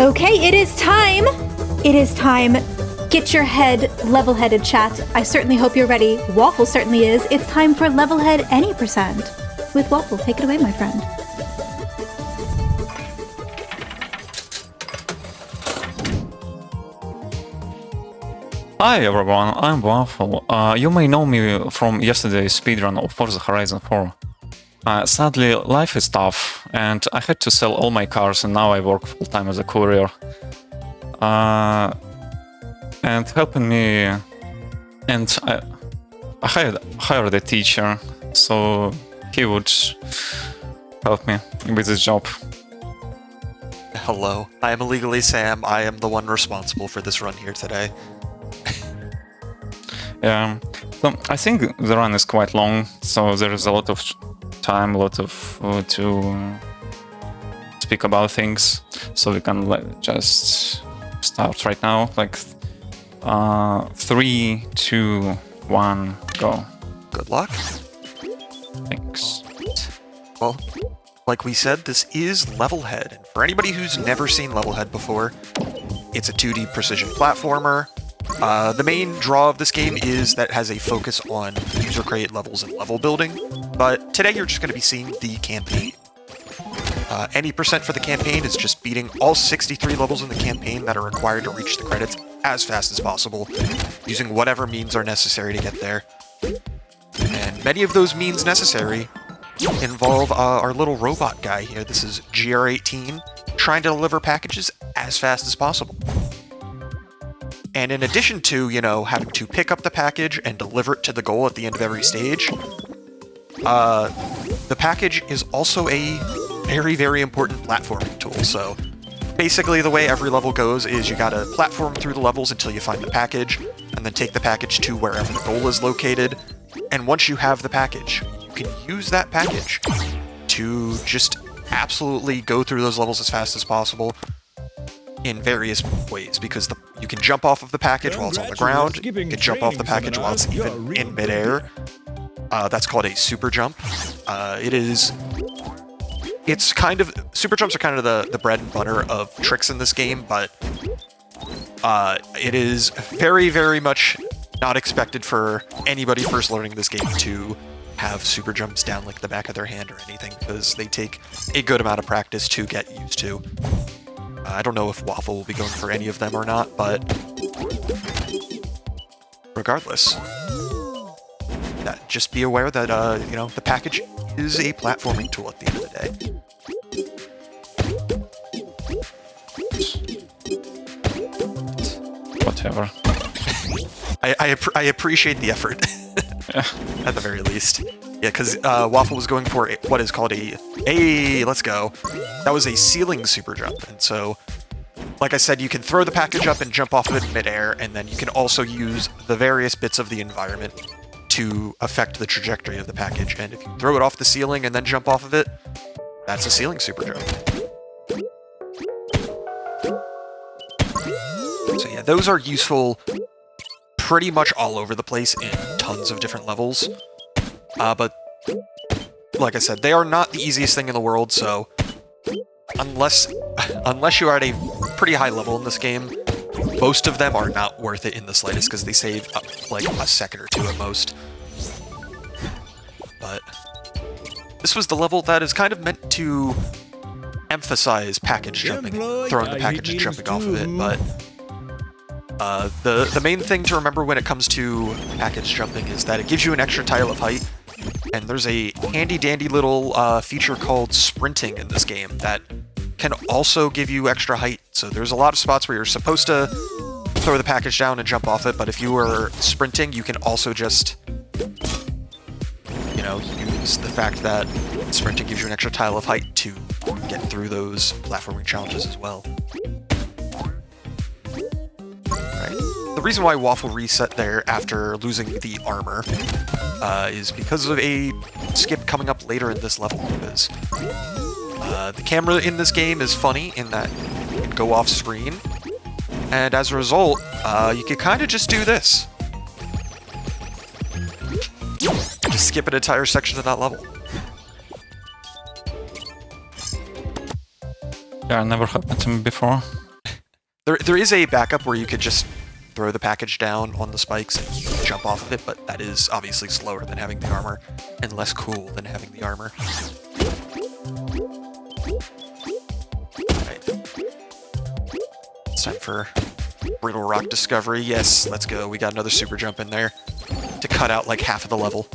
Okay, it is time! It is time. Get your head level-headed, chat. I certainly hope you're ready. Waffle certainly is. It's time for Levelhead any percent. With Waffle, take it away, my friend. Hi everyone, I'm Waffle. You may know me from yesterday's speedrun of Forza Horizon 4. Sadly, life is tough, and I had to sell all my cars, and now I work full-time as a courier. And helping me... And I hired a teacher, so he would help me with this job. Hello, I am Illegally Sam. I am the one responsible for this run here today. Yeah, so I think the run is quite long, so there is a lot of time, a lot of to speak about things. So we can just start right now. Like 3, 2, 1, go. Good luck. Thanks. Well, like we said, this is Levelhead. And for anybody who's never seen Levelhead before, it's a 2D precision platformer. The main draw of this game is that it has a focus on user-created levels and level building, but today you're just going to be seeing the campaign. Any percent for the campaign is just beating all 63 levels in the campaign that are required to reach the credits as fast as possible, using whatever means are necessary to get there. And many of those means necessary involve our little robot guy here. This is GR18, trying to deliver packages as fast as possible. And in addition to, you know, having to pick up the package and deliver it to the goal at the end of every stage, the package is also a very, very important platforming tool. So basically the way every level goes is you gotta platform through the levels until you find the package, and then take the package to wherever the goal is located. And once you have the package, you can use that package to just absolutely go through those levels as fast as possible in various ways, because you can jump off of the package while it's on the ground, you can jump off the package while it's even in midair. That's called a super jump. It's kind of, super jumps are kind of the bread and butter of tricks in this game, but it is very, very much not expected for anybody first learning this game to have super jumps down like the back of their hand or anything, because they take a good amount of practice to get used to. I don't know if Waffle will be going for any of them or not, but regardless, just be aware that, you know, the package is a platforming tool at the end of the day. Whatever. I appreciate the effort, at the very least. Yeah, because Waffle was going for what is called let's go. That was a ceiling super jump, and so, like I said, you can throw the package up and jump off of it in midair, and then you can also use the various bits of the environment to affect the trajectory of the package. And if you throw it off the ceiling and then jump off of it, that's a ceiling super jump. So yeah, those are useful pretty much all over the place in tons of different levels. But, like I said, they are not the easiest thing in the world, so unless you are at a pretty high level in this game, most of them are not worth it in the slightest, because they save like a second or two at most. But this was the level that is kind of meant to emphasize package jumping, throwing the package and jumping off of it, but the main thing to remember when it comes to package jumping is that it gives you an extra tile of height. And there's a handy-dandy little feature called sprinting in this game that can also give you extra height. So there's a lot of spots where you're supposed to throw the package down and jump off it, but if you are sprinting, you can also just, you know, use the fact that sprinting gives you an extra tile of height to get through those platforming challenges as well. Right. The reason why Waffle reset there after losing the armor is because of a skip coming up later in this level, because the camera in this game is funny in that you can go off screen, and as a result, you can kind of just do this. Just skip an entire section of that level. Yeah, never happened to me before. There is a backup where you could just throw the package down on the spikes and jump off of it, but that is obviously slower than having the armor and less cool than having the armor. Alright. It's time for Brittle Rock Discovery. Yes, let's go. We got another super jump in there to cut out like half of the level.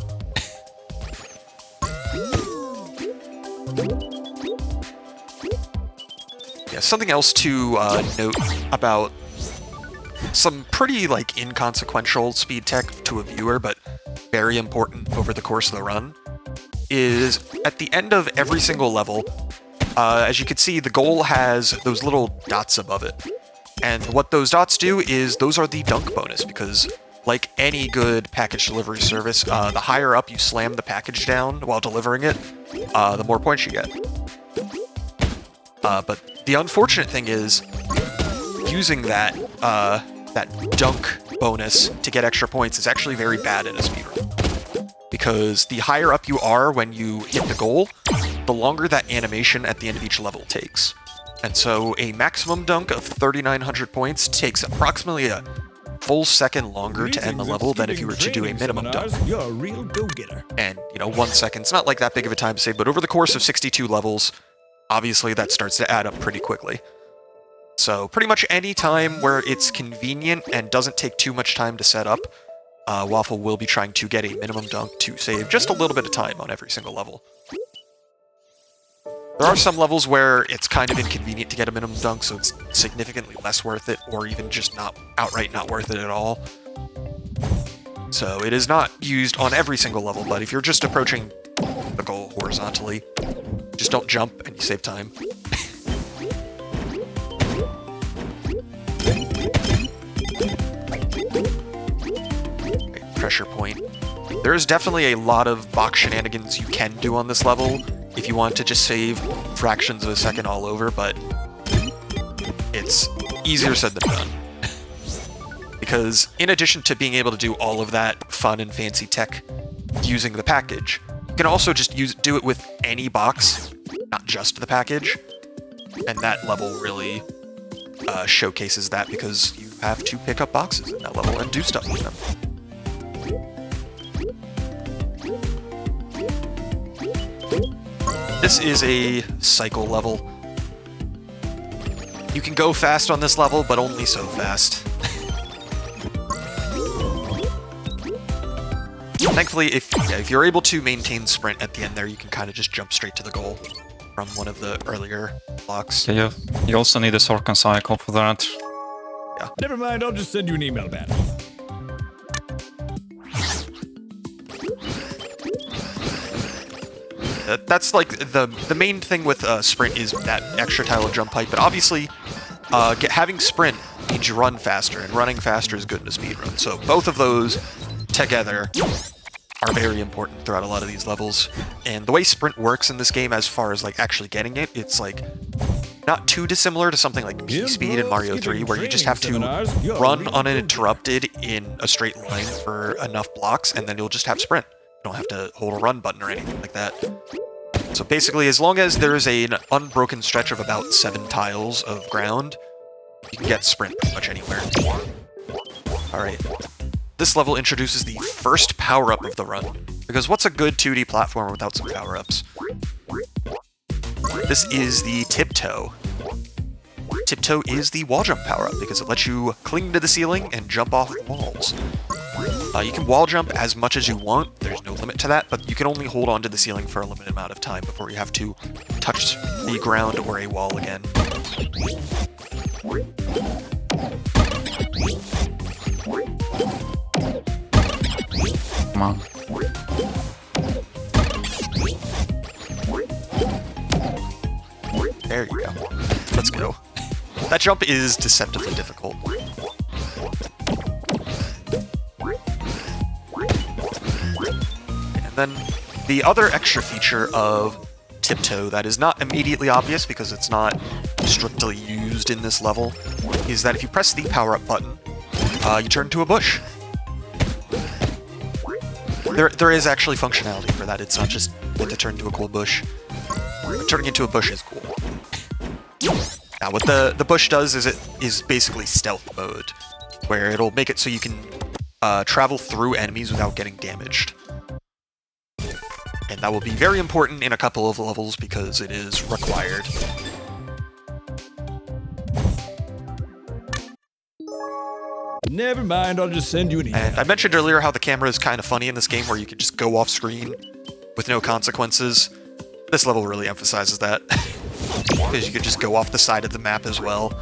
Yeah, something else to note about some pretty like inconsequential speed tech to a viewer, but very important over the course of the run, is at the end of every single level, as you can see, the goal has those little dots above it. And what those dots do is those are the dunk bonus, because like any good package delivery service, the higher up you slam the package down while delivering it, the more points you get. But the unfortunate thing is, using that dunk bonus to get extra points is actually very bad in a speedrun. Because the higher up you are when you hit the goal, the longer that animation at the end of each level takes. And so a maximum dunk of 3,900 points takes approximately a full second longer to end the level than if you were to do a minimum dunk. You're a real go-getter. And, 1 second's not like that big of a time save, but over the course of 62 levels, obviously that starts to add up pretty quickly. So pretty much any time where it's convenient and doesn't take too much time to set up, Waff1e will be trying to get a minimum dunk to save just a little bit of time on every single level. There are some levels where it's kind of inconvenient to get a minimum dunk, so it's significantly less worth it, or even just outright not worth it at all. So it is not used on every single level, but if you're just approaching the goal horizontally, just don't jump and you save time. Pressure point. There is definitely a lot of box shenanigans you can do on this level if you want to just save fractions of a second all over, but it's easier said than done. Because in addition to being able to do all of that fun and fancy tech using the package, you can also just do it with any box, not just the package, and that level really showcases that, because you have to pick up boxes in that level and do stuff with them. This is a cycle level. You can go fast on this level, but only so fast. Thankfully, if you're able to maintain sprint at the end there, you can kind of just jump straight to the goal from one of the earlier blocks. Yeah, you also need a Sorkin cycle for that. Yeah. Never mind, I'll just send you an email back. That's like the main thing with sprint is that extra tile of jump height, but obviously having sprint means you run faster, and running faster is good in a speedrun. So both of those together are very important throughout a lot of these levels. And the way sprint works in this game, as far as like actually getting it, it's like not too dissimilar to something like P-Speed in Mario 3, where you just have to run uninterrupted in a straight line for enough blocks, and then you'll just have sprint. You don't have to hold a run button or anything like that. So basically, as long as there is an unbroken stretch of about 7 tiles of ground, you can get sprint pretty much anywhere. Alright. This level introduces the first power-up of the run, because what's a good 2D platformer without some power-ups? This is the Tiptoe. Tiptoe is the wall jump power-up, because it lets you cling to the ceiling and jump off walls. You can wall jump as much as you want, there's no limit to that, but you can only hold on to the ceiling for a limited amount of time before you have to touch the ground or a wall again. Come on. There you go. Let's go. That jump is deceptively difficult. And then the other extra feature of Tiptoe that is not immediately obvious because it's not strictly used in this level is that if you press the power-up button, you turn into a bush. There is actually functionality for that. It's not just to turn into a cool bush. But turning into a bush is cool. Now, what the bush does is it is basically stealth mode, where it'll make it so you can travel through enemies without getting damaged. And that will be very important in a couple of levels because it is required. Never mind, I'll just send you an email. And I mentioned earlier how the camera is kind of funny in this game, where you can just go off screen with no consequences. This level really emphasizes that, because you can just go off the side of the map as well.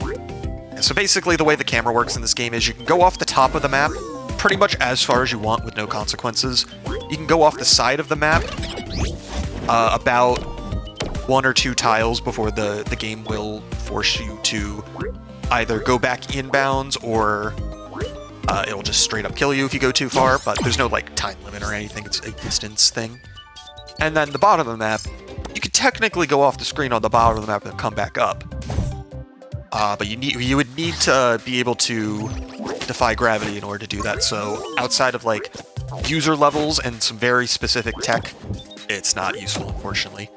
And so basically the way the camera works in this game is you can go off the top of the map pretty much as far as you want with no consequences. You can go off the side of the map about 1 or 2 tiles before the game will force you to either go back inbounds or it'll just straight up kill you if you go too far, but there's no like time limit or anything, it's a distance thing. And then the bottom of the map, you could technically go off the screen on the bottom of the map and come back up. But you would need to be able to defy gravity in order to do that, so outside of like user levels and some very specific tech, it's not useful, unfortunately.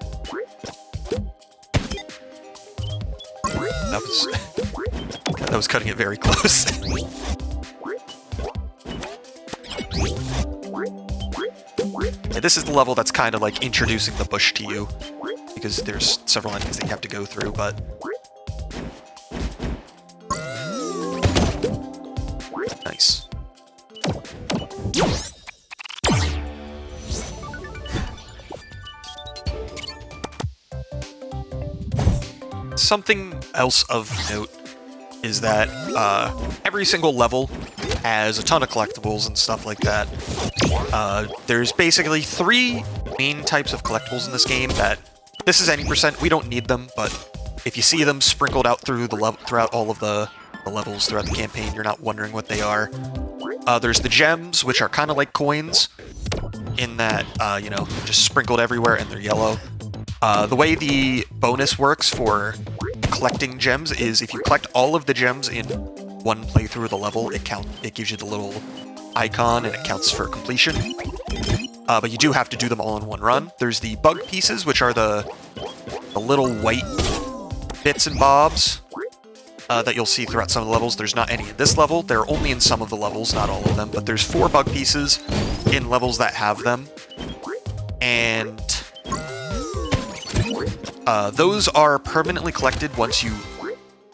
That was cutting it very close. Yeah, this is the level that's kind of like introducing the bush to you, because there's several enemies that you have to go through, but... Nice. Something else of note is that every single level has a ton of collectibles and stuff like that. There's basically 3 main types of collectibles in this game that, this is any percent, we don't need them, but if you see them sprinkled out through the throughout all of the levels throughout the campaign, you're not wondering what they are. There's the gems, which are kind of like coins, in that, you know, just sprinkled everywhere and they're yellow. The way the bonus works for collecting gems is if you collect all of the gems in one playthrough of the level, it gives you the little icon and it counts for completion. But you do have to do them all in one run. There's the bug pieces, which are the little white bits and bobs that you'll see throughout some of the levels. There's not any in this level. They're only in some of the levels, not all of them. But there's 4 bug pieces in levels that have them. And those are permanently collected once you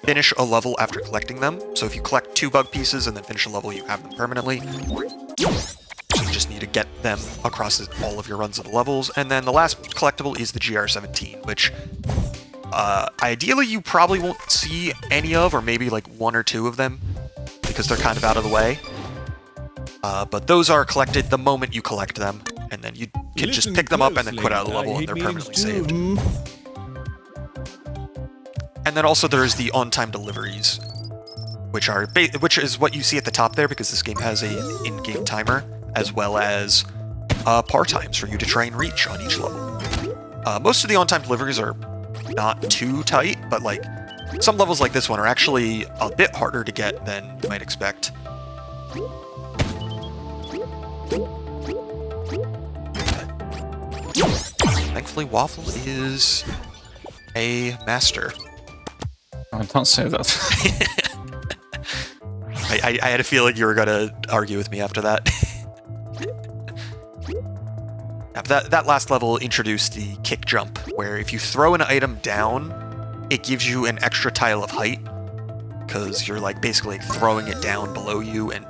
finish a level after collecting them. So if you collect 2 bug pieces and then finish a level, you have them permanently. So you just need to get them across all of your runs of the levels. And then the last collectible is the GR17, which ideally you probably won't see any of, or maybe like 1 or 2 of them, because they're kind of out of the way. But those are collected the moment you collect them, and then you can just pick them up and then quit out of the level, and they're permanently saved. And then also there's the on-time deliveries, which is what you see at the top there, because this game has an in-game timer, as well as par times for you to try and reach on each level. Most of the on-time deliveries are not too tight, but like some levels like this one are actually a bit harder to get than you might expect. Thankfully, Waff1e is a master. I don't say that. I had a feeling you were going to argue with me after that. That last level introduced the kick jump, where if you throw an item down, it gives you an extra tile of height, because you're like basically throwing it down below you and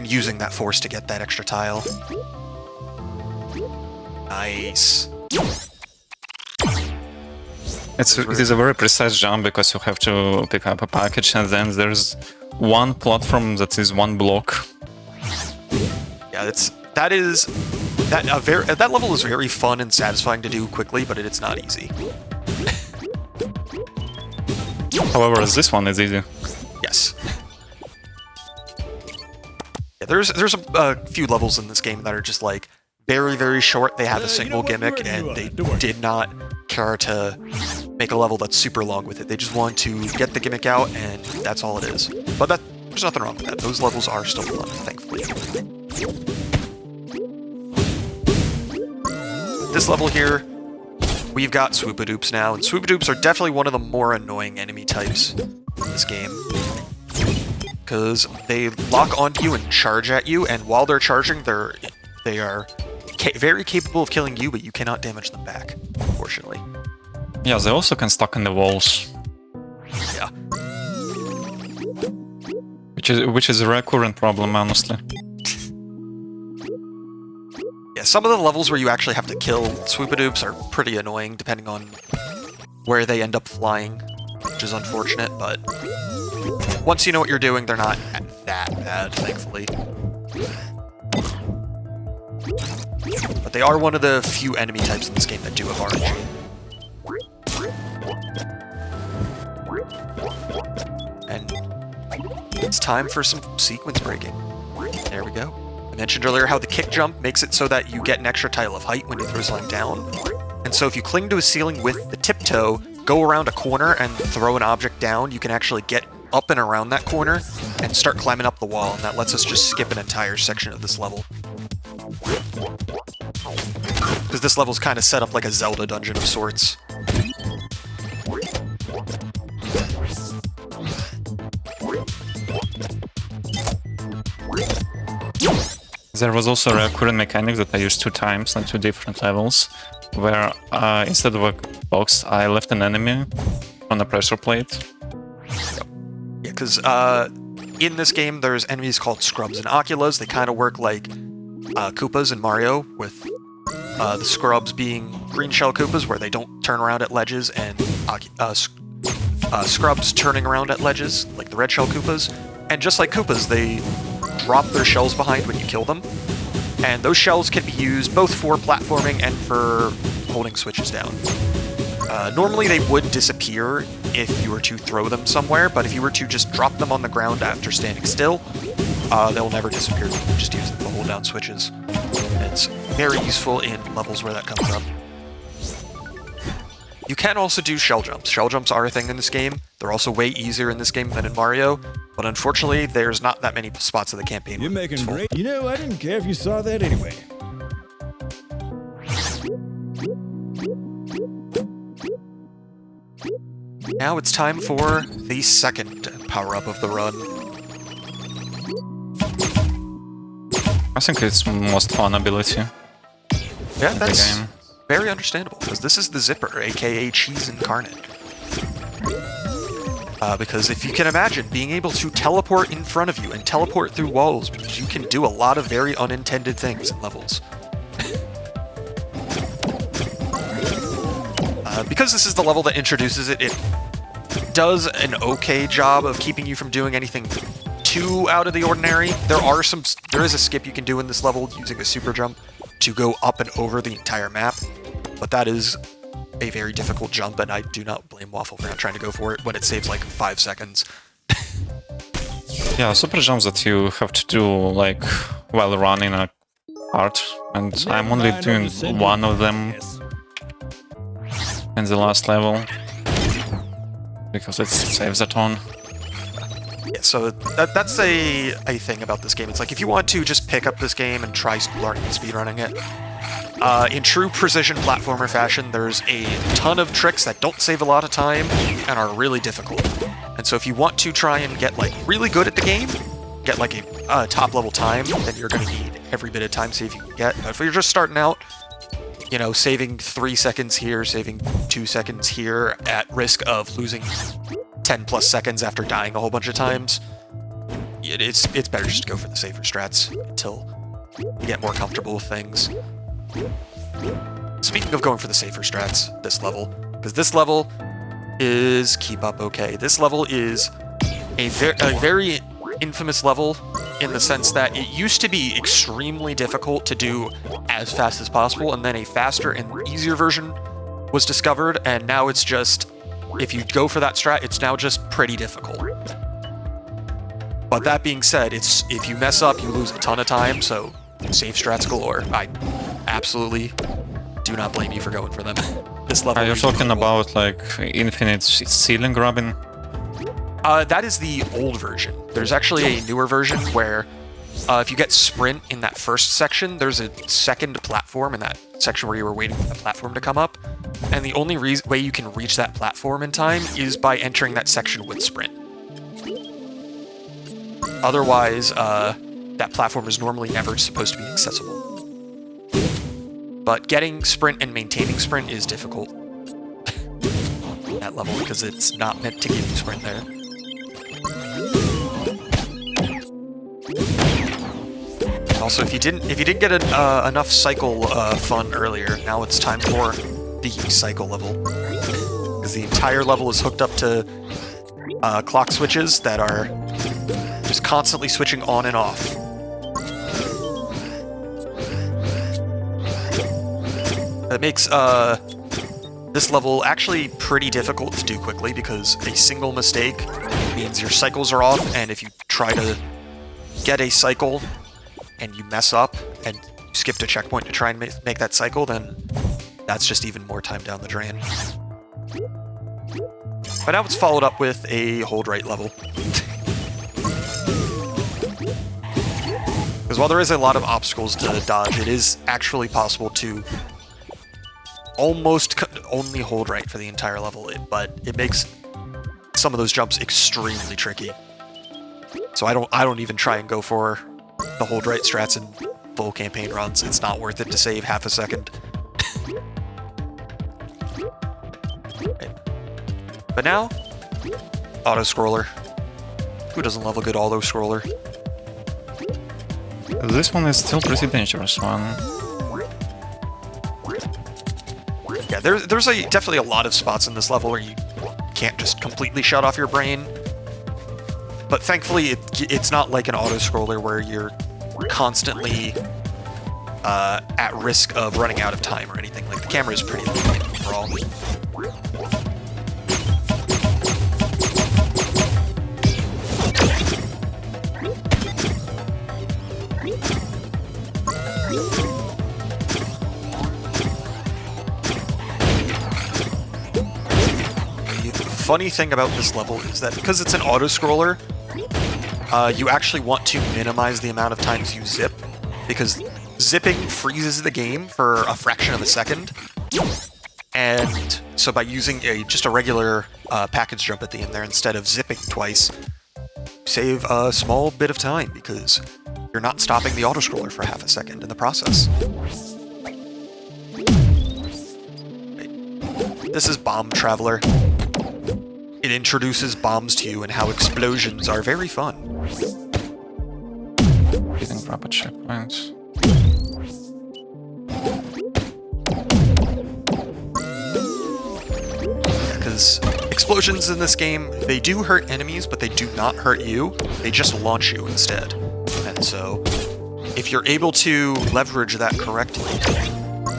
using that force to get that extra tile. Nice. It is a very precise jump, because you have to pick up a package, and then there's one platform that is 1 block. Yeah, that level is very fun and satisfying to do quickly, but it's not easy. However, this one is easy. Yes. Yeah, there's a few levels in this game that are just like very, very short. They have a single gimmick, and they did not care to make a level that's super long with it. They just want to get the gimmick out, and that's all it is. But there's nothing wrong with that. Those levels are still fun, thankfully. This level here, we've got Swoopadoops now, and Swoopadoops are definitely one of the more annoying enemy types in this game. Because they lock onto you and charge at you, and while they're charging, they are very capable of killing you, but you cannot damage them back, unfortunately. Yeah, they also can stuck in the walls. Yeah. Which is a recurrent problem, honestly. Yeah, some of the levels where you actually have to kill Swoopadoops are pretty annoying, depending on where they end up flying, which is unfortunate, but once you know what you're doing, they're not that bad, thankfully. But they are one of the few enemy types in this game that do have RNG. And it's time for some sequence breaking. There we go. I mentioned earlier how the kick jump makes it so that you get an extra tile of height when you throw something down. And so if you cling to a ceiling with the tiptoe, go around a corner and throw an object down, you can actually get up and around that corner and start climbing up the wall, and that lets us just skip an entire section of this level. Because this level's kind of set up like a Zelda dungeon of sorts. There was also a recurrent mechanic that I used 2 times on 2 different levels, where instead of a box, I left an enemy on a pressure plate. Yeah, because in this game, there's enemies called Scrubs and Oculas. They kind of work like Koopas in Mario, with the Scrubs being green shell Koopas, where they don't turn around at ledges, and Scrubs turning around at ledges, like the red shell Koopas. And just like Koopas, they drop their shells behind when you kill them. And those shells can be used both for platforming and for holding switches down. Normally they would disappear if you were to throw them somewhere, but if you were to just drop them on the ground after standing still, they'll never disappear. You can just use them to hold down switches. It's very useful in levels where that comes up. You can also do shell jumps. Shell jumps are a thing in this game. They're also way easier in this game than in Mario, but unfortunately, there's not that many spots of the campaign. You're making great. You know, I didn't care if you saw that anyway. Now it's time for the second power-up of the run. I think it's most fun ability. Yeah, that's game. very understandable, because this is the Zipper, aka Cheese Incarnate. Because if you can imagine being able to teleport in front of you and teleport through walls, you can do a lot of very unintended things in levels. Because this is the level that introduces it, it does an okay job of keeping you from doing anything too out of the ordinary. There is a skip you can do in this level using a super jump to go up and over the entire map, but that is a very difficult jump, and I do not blame Waff1e for not trying to go for it when it saves like 5 seconds. Yeah, super jumps that you have to do like while running a part, and I'm only doing one of them in the last level because it saves a ton. Yeah, so that's a thing about this game. It's like if you want to just pick up this game and try learning and speedrunning it, in true precision platformer fashion, there's a ton of tricks that don't save a lot of time and are really difficult. And so if you want to try and get like really good at the game, get like a top level time, then you're going to need every bit of time save you can get. But if you're just starting out, you know, saving 3 seconds here, saving 2 seconds here at risk of losing 10 plus seconds after dying a whole bunch of times, it's better just to go for the safer strats until you get more comfortable with things. Speaking of going for the safer strats, this level, because this level is keep up okay. This level is a very infamous level in the sense that it used to be extremely difficult to do as fast as possible, and then a faster and easier version was discovered, and now it's just, if you go for that strat, it's now just pretty difficult. But that being said, if you mess up, you lose a ton of time, so safe strats galore. I absolutely do not blame you for going for them. This level. Are you talking about like infinite ceiling grabbing? That is the old version. There's actually a newer version where if you get sprint in that first section, there's a second platform in that section where you were waiting for the platform to come up. And the only way you can reach that platform in time is by entering that section with sprint. Otherwise, that platform is normally never supposed to be accessible. But getting sprint and maintaining sprint is difficult at level because it's not meant to give you sprint there. Also, if you didn't get enough cycle fun earlier, now it's time for the cycle level, because the entire level is hooked up to clock switches that are just constantly switching on and off. That makes this level actually pretty difficult to do quickly, because a single mistake means your cycles are off, and if you try to get a cycle and you mess up and you skipped a checkpoint to try and make that cycle, then that's just even more time down the drain. But now it's followed up with a hold right level. Because while there is a lot of obstacles to dodge, it is actually possible to almost only hold right for the entire level, but it makes some of those jumps extremely tricky. So I don't even try and go for the hold right strats in full campaign runs. It's not worth it to save half a second. Right. But now, auto-scroller. Who doesn't love a good auto-scroller? This one is still pretty dangerous one. Yeah, there's definitely a lot of spots in this level where you can't just completely shut off your brain. But thankfully, it's not like an auto-scroller where you're constantly at risk of running out of time or anything. Like, the camera is pretty lenient overall. The funny thing about this level is that because it's an auto-scroller, you actually want to minimize the amount of times you zip, because zipping freezes the game for a fraction of a second. And so by using just a regular package jump at the end there instead of zipping twice, save a small bit of time because you're not stopping the autoscroller for half a second in the process. Right. This is Bomb Traveler. It introduces bombs to you and how explosions are very fun. Getting proper checkpoints. Because explosions in this game, they do hurt enemies, but they do not hurt you. They just launch you instead. And so, if you're able to leverage that correctly,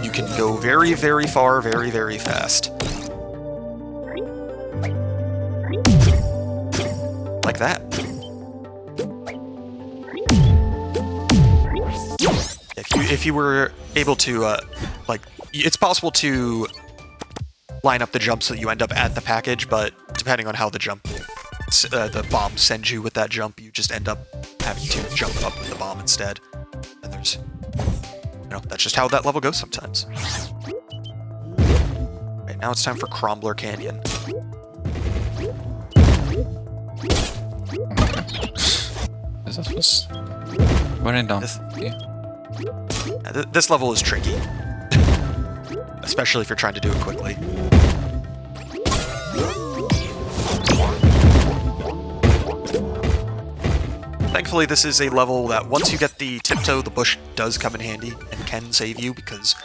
you can go very, very far, very, very fast. Like that. If you were able to, like, it's possible to line up the jump so that you end up at the package, but depending on how the bomb sends you with that jump, you just end up having to jump up with the bomb instead. And there's, that's just how that level goes sometimes. Right, now it's time for Crumbler Canyon. This was very dumb. This level is tricky. Especially if you're trying to do it quickly. Thankfully, this is a level that once you get the tiptoe, the bush does come in handy and can save you, because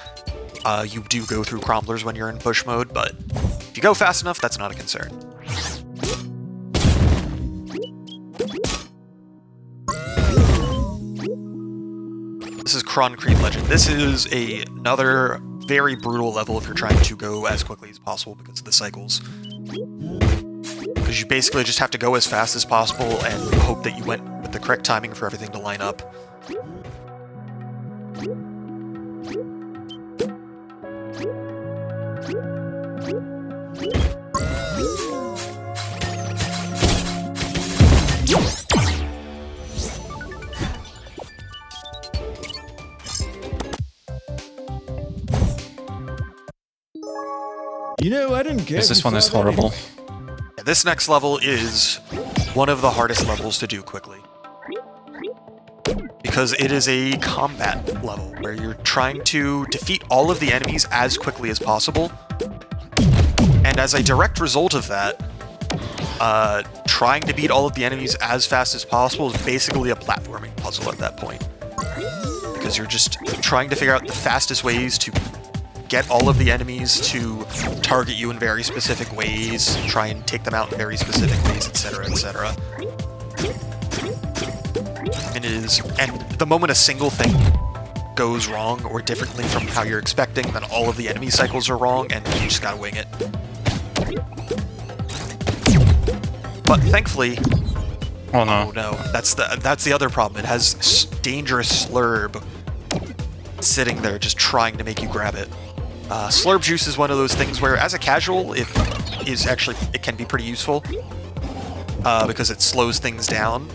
you do go through cromblers when you're in bush mode, but if you go fast enough, that's not a concern. This is Concrete Legend. This is another very brutal level if you're trying to go as quickly as possible because of the cycles. Because you basically just have to go as fast as possible and hope that you went with the correct timing for everything to line up. You know, I didn't care. This one is horrible. Yeah, this next level is one of the hardest levels to do quickly. Because it is a combat level where you're trying to defeat all of the enemies as quickly as possible. And as a direct result of that, trying to beat all of the enemies as fast as possible is basically a platforming puzzle at that point. Because you're just trying to figure out the fastest ways to get all of the enemies to target you in very specific ways, try and take them out in very specific ways, etc., etc. And the moment a single thing goes wrong or differently from how you're expecting, then all of the enemy cycles are wrong, and you just gotta wing it. But thankfully, Oh no. oh no, that's the other problem. It has dangerous slurb sitting there just trying to make you grab it. Slurb juice is one of those things where, as a casual, it can be pretty useful because it slows things down,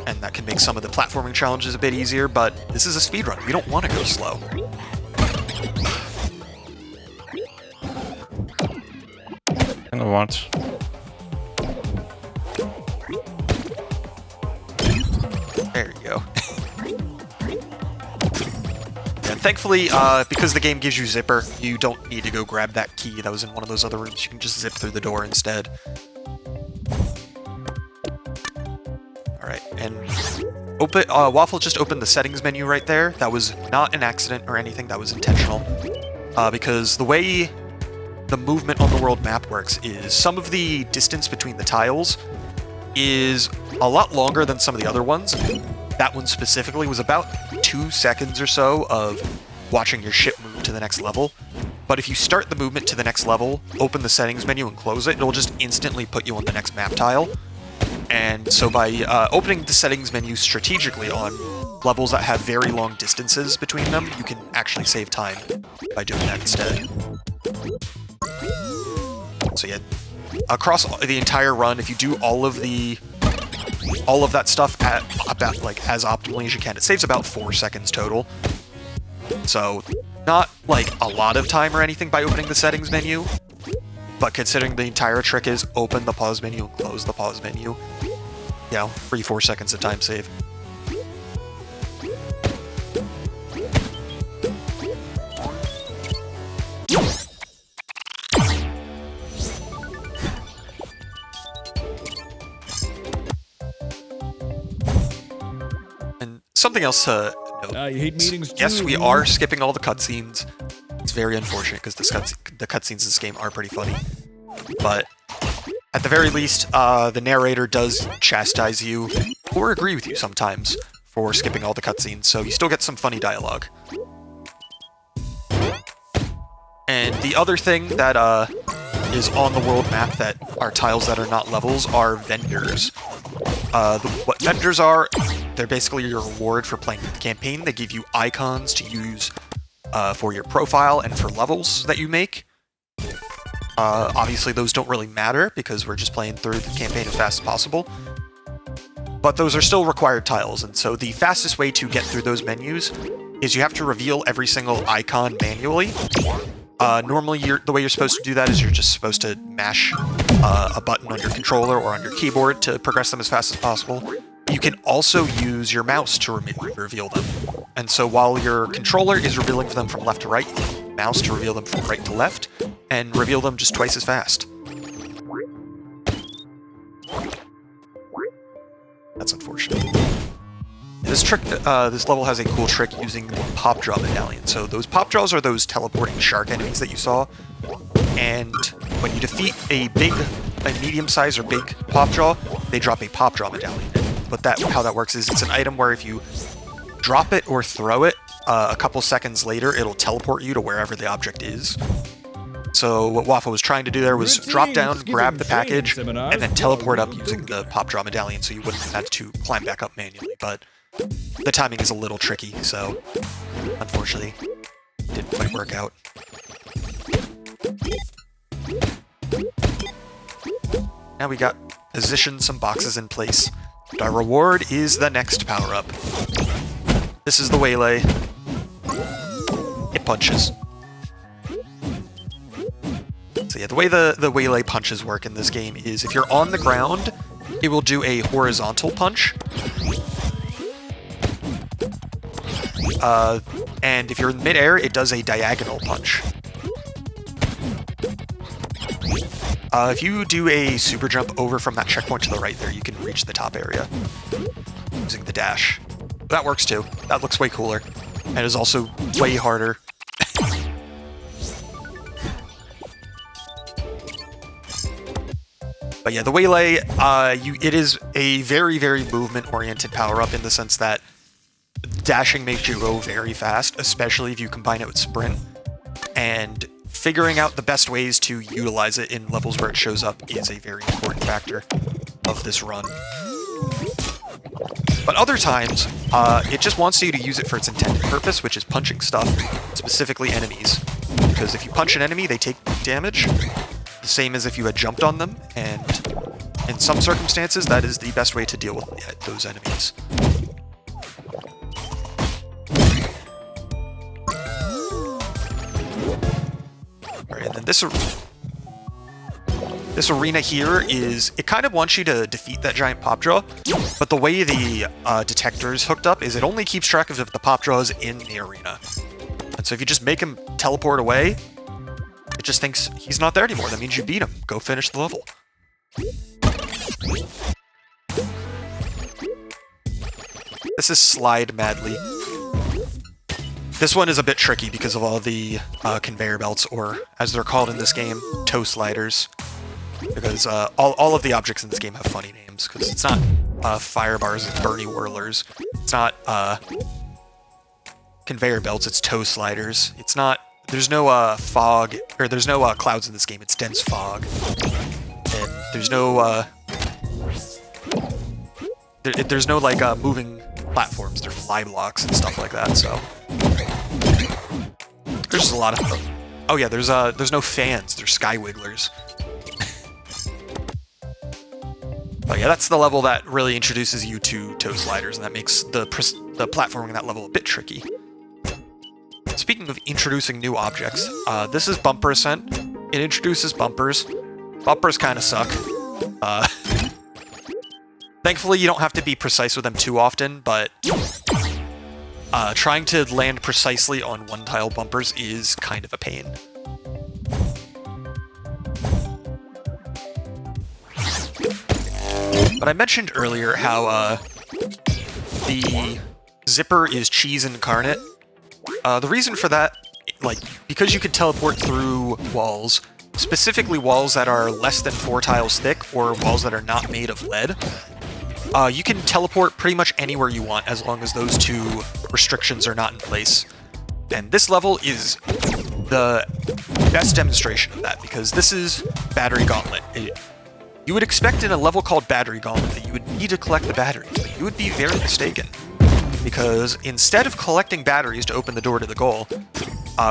and that can make some of the platforming challenges a bit easier. But this is a speedrun. We don't want to go slow. You know what? There you go. And thankfully, because the game gives you zipper, you don't need to go grab that key that was in one of those other rooms. You can just zip through the door instead. Alright, and Waff1e just opened the settings menu right there. That was not an accident or anything, that was intentional. Because the way the movement on the world map works is some of the distance between the tiles is a lot longer than some of the other ones. That one specifically was about 2 seconds or so of watching your ship move to the next level. But if you start the movement to the next level, open the settings menu and close it, it'll just instantly put you on the next map tile. And so by opening the settings menu strategically on levels that have very long distances between them, you can actually save time by doing that instead. So yeah, across the entire run, if you do all of that stuff at about like as optimally as you can, it saves about 4 seconds total. So not like a lot of time or anything by opening the settings menu, but considering the entire trick is open the pause menu and close the pause menu, you know, 3-4 seconds of time save. And something else to note. You hate meetings too. Yes, we are skipping all the cutscenes. It's very unfortunate because the cutscenes in this game are pretty funny. But at the very least, the narrator does chastise you or agree with you sometimes for skipping all the cutscenes, so you still get some funny dialogue. And the other thing that is on the world map that are tiles that are not levels are vendors. What vendors are, they're basically your reward for playing the campaign. They give you icons to use for your profile and for levels that you make. Obviously, those don't really matter because we're just playing through the campaign as fast as possible. But those are still required tiles, and so the fastest way to get through those menus is you have to reveal every single icon manually. Normally, the way you're supposed to do that is you're just supposed to mash a button on your controller or on your keyboard to progress them as fast as possible. You can also use your mouse to reveal them. And so while your controller is revealing them from left to right, mouse to reveal them from right to left, and reveal them just twice as fast. That's unfortunate. This level has a cool trick using the pop jaw medallion. So those pop jaws are those teleporting shark enemies that you saw, and when you defeat a medium-sized or big pop jaw, they drop a pop jaw medallion. But how that works is it's an item where if you drop it or throw it, a couple seconds later, it'll teleport you to wherever the object is. So what Waff1e was trying to do there was drop down, grab the package, and then teleport up using the pop jaw medallion so you wouldn't have to climb back up manually. But the timing is a little tricky, so unfortunately, it didn't quite work out. Now we got positioned some boxes in place. Our reward is the next power-up. This is the Waylay. It punches. So yeah, the way the waylay punches work in this game is if you're on the ground, it will do a horizontal punch. And if you're in midair, it does a diagonal punch. If you do a super jump over from that checkpoint to the right there, you can reach the top area using the dash. That works too. That looks way cooler. And is also way harder. But yeah, the waylay, it is a very, very movement-oriented power-up in the sense that dashing makes you go very fast, especially if you combine it with sprint. And figuring out the best ways to utilize it in levels where it shows up is a very important factor of this run. But other times, it just wants you to use it for its intended purpose, which is punching stuff, specifically enemies. Because if you punch an enemy, they take damage, the same as if you had jumped on them, and in some circumstances, that is the best way to deal with those enemies. Alright, and then this arena here is, it kind of wants you to defeat that giant pop draw, but the way the detector is hooked up is it only keeps track of the pop draws in the arena. And so if you just make him teleport away, it just thinks he's not there anymore. That means you beat him. Go finish the level. This is Slide Madly. This one is a bit tricky because of all the conveyor belts, or as they're called in this game, toe sliders. Because all of the objects in this game have funny names, because it's not fire bars, it's Bernie whirlers. It's not conveyor belts, it's toe sliders. It's not, there's no fog, or there's no clouds in this game, it's dense fog. And there's no, there's no like moving platforms, they're fly blocks and stuff like that, so. There's just a lot of, oh yeah, there's no fans, there's sky wigglers. But yeah, that's the level that really introduces you to toe sliders, and that makes the platforming in that level a bit tricky. Speaking of introducing new objects, this is Bumper Ascent. It introduces bumpers. Bumpers kind of suck. Thankfully, you don't have to be precise with them too often, but trying to land precisely on one-tile bumpers is kind of a pain. But I mentioned earlier how the zipper is cheese incarnate. The reason for that, like, because you can teleport through walls, specifically walls that are less than 4 tiles thick, or walls that are not made of lead, you can teleport pretty much anywhere you want as long as those two restrictions are not in place. And this level is the best demonstration of that, because this is Battery Gauntlet. You would expect in a level called Battery Gauntlet that you would need to collect the batteries, but you would be very mistaken. Because instead of collecting batteries to open the door to the goal,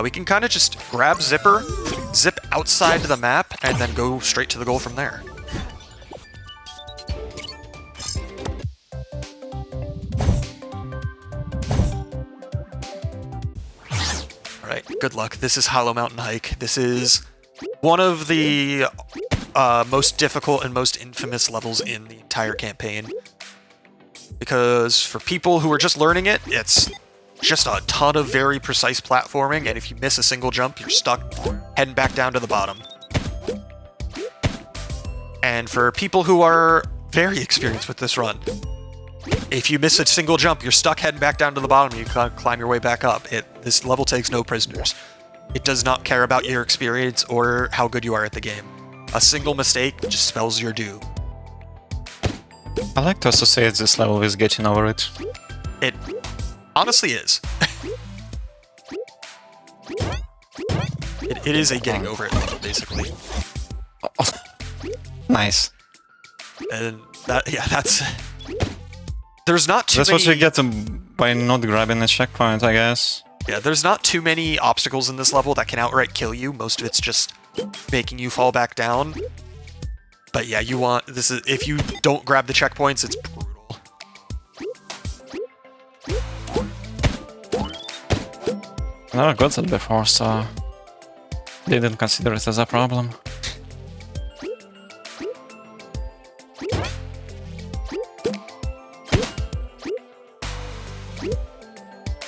we can kind of just grab Zipper, zip outside the map, and then go straight to the goal from there. Alright, good luck. This is Hollow Mountain Hike. This is one of the most difficult and most infamous levels in the entire campaign. Because for people who are just learning it, it's just a ton of very precise platforming, and if you miss a single jump, you're stuck heading back down to the bottom. And for people who are very experienced with this run, if you miss a single jump, you're stuck heading back down to the bottom, and you can't climb your way back up. This level takes no prisoners. It does not care about your experience or how good you are at the game. A single mistake just spells your doom. I like to associate this level with getting over it. It honestly is. It is a getting over it level, basically. Oh, nice. And that, yeah, that's... There's not too That's many... what you get by not grabbing a checkpoint, I guess. Yeah, there's not too many obstacles in this level that can outright kill you. Most of it's just making you fall back down. But yeah, you want... This is, if you don't grab the checkpoints, it's brutal. I never got that before, so didn't consider it as a problem.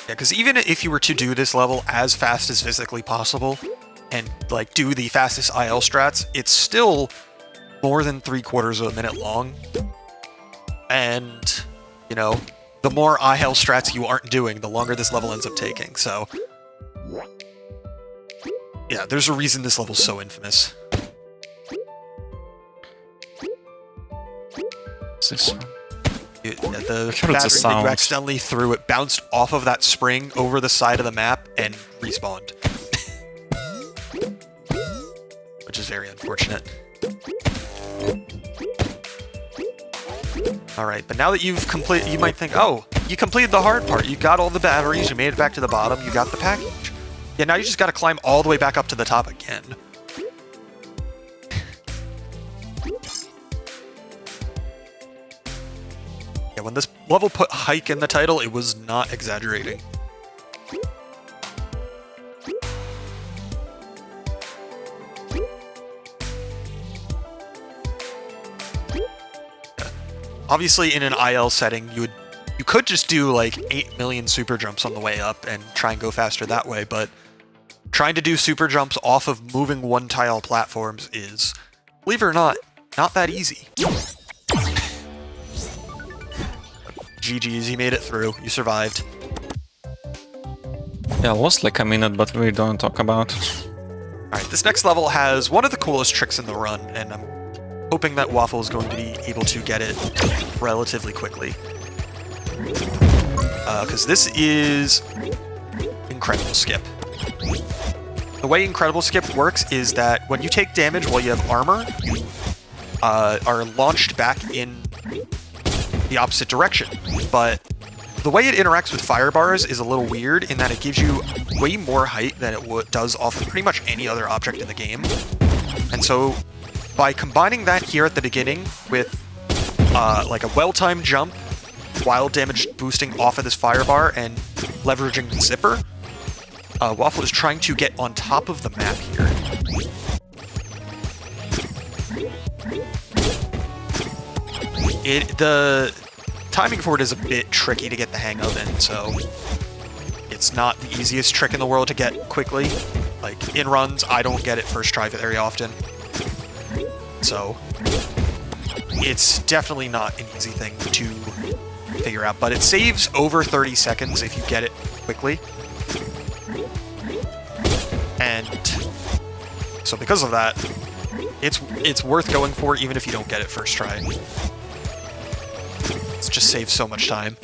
Yeah, because even if you were to do this level as fast as physically possible, and like do the fastest IL strats, it's still more than 3/4 of a minute long. And, you know, the more IL strats you aren't doing, the longer this level ends up taking, so... Yeah, there's a reason this level's so infamous. This one. The heard battery the that sound. you accidentally threw, it bounced off of that spring over the side of the map and respawned. Which is very unfortunate. Alright, but now that you've completed, you might think, oh, you completed the hard part. You got all the batteries, you made it back to the bottom, you got the package. Yeah, now you just gotta climb all the way back up to the top again. Yeah, when this level put hike in the title, it was not exaggerating. Obviously, in an IL setting, you could just do like 8 million super jumps on the way up and try and go faster that way, but trying to do super jumps off of moving one-tile platforms is, believe it or not that easy. GG's, you made it through. You survived. Yeah, lost like a minute, but we don't talk about. Alright, this next level has one of the coolest tricks in the run, and I'm hoping that Waff1e is going to be able to get it relatively quickly. Because this is Incredible Skip. The way Incredible Skip works is that when you take damage while you have armor, you are launched back in the opposite direction. But the way it interacts with fire bars is a little weird in that it gives you way more height than it does off of pretty much any other object in the game. And so by combining that here at the beginning with like a well-timed jump, wild damage boosting off of this fire bar, and leveraging the zipper, Waff1e is trying to get on top of the map here. The timing for it is a bit tricky to get the hang of, and so it's not the easiest trick in the world to get quickly. Like, in runs, I don't get it first try very often. So it's definitely not an easy thing to figure out, but it saves over 30 seconds if you get it quickly. And so because of that, it's worth going for even if you don't get it first try. It just saves so much time.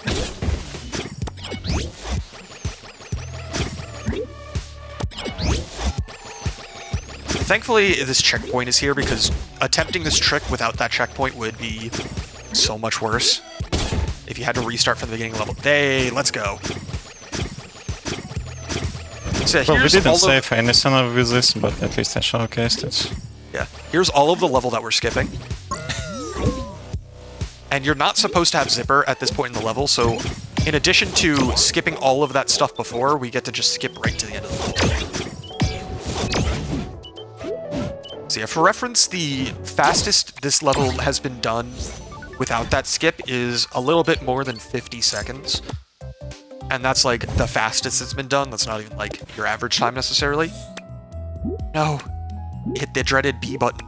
Thankfully, this checkpoint is here because attempting this trick without that checkpoint would be so much worse. If you had to restart from the beginning level. Hey, let's go. So Well, we didn't save anything with this, but at least I showcased it. Yeah, here's all of the level that we're skipping. And you're not supposed to have zipper at this point in the level, so in addition to skipping all of that stuff before, we get to just skip right to the end of the level. So yeah, for reference, the fastest this level has been done without that skip is a little bit more than 50 seconds. And that's like the fastest it's been done. That's not even like your average time necessarily. No, hit the dreaded B button.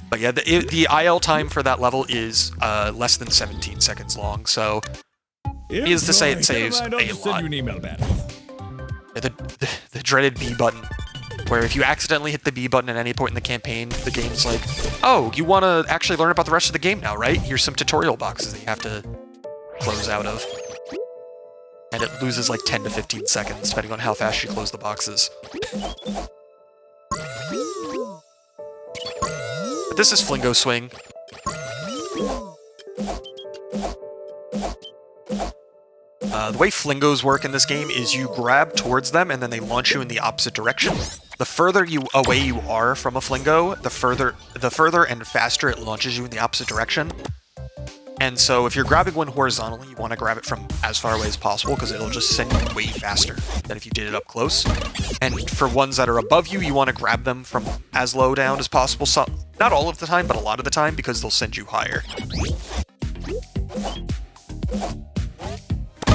But yeah, the IL time for that level is less than 17 seconds long, so needless to say it saves a lot. Send you an email about it. Yeah, the dreaded B button, where if you accidentally hit the B button at any point in the campaign, the game's like, oh, you want to actually learn about the rest of the game now, right? Here's some tutorial boxes that you have to close out of. And it loses like 10 to 15 seconds, depending on how fast you close the boxes. But this is Flingo Swing. The way Flingos work in this game is you grab towards them and then they launch you in the opposite direction. The further away you are from a Flingo, the further and faster it launches you in the opposite direction. And so if you're grabbing one horizontally, you want to grab it from as far away as possible because it'll just send you way faster than if you did it up close. And for ones that are above you, you want to grab them from as low down as possible. Not all of the time, but a lot of the time, because they'll send you higher.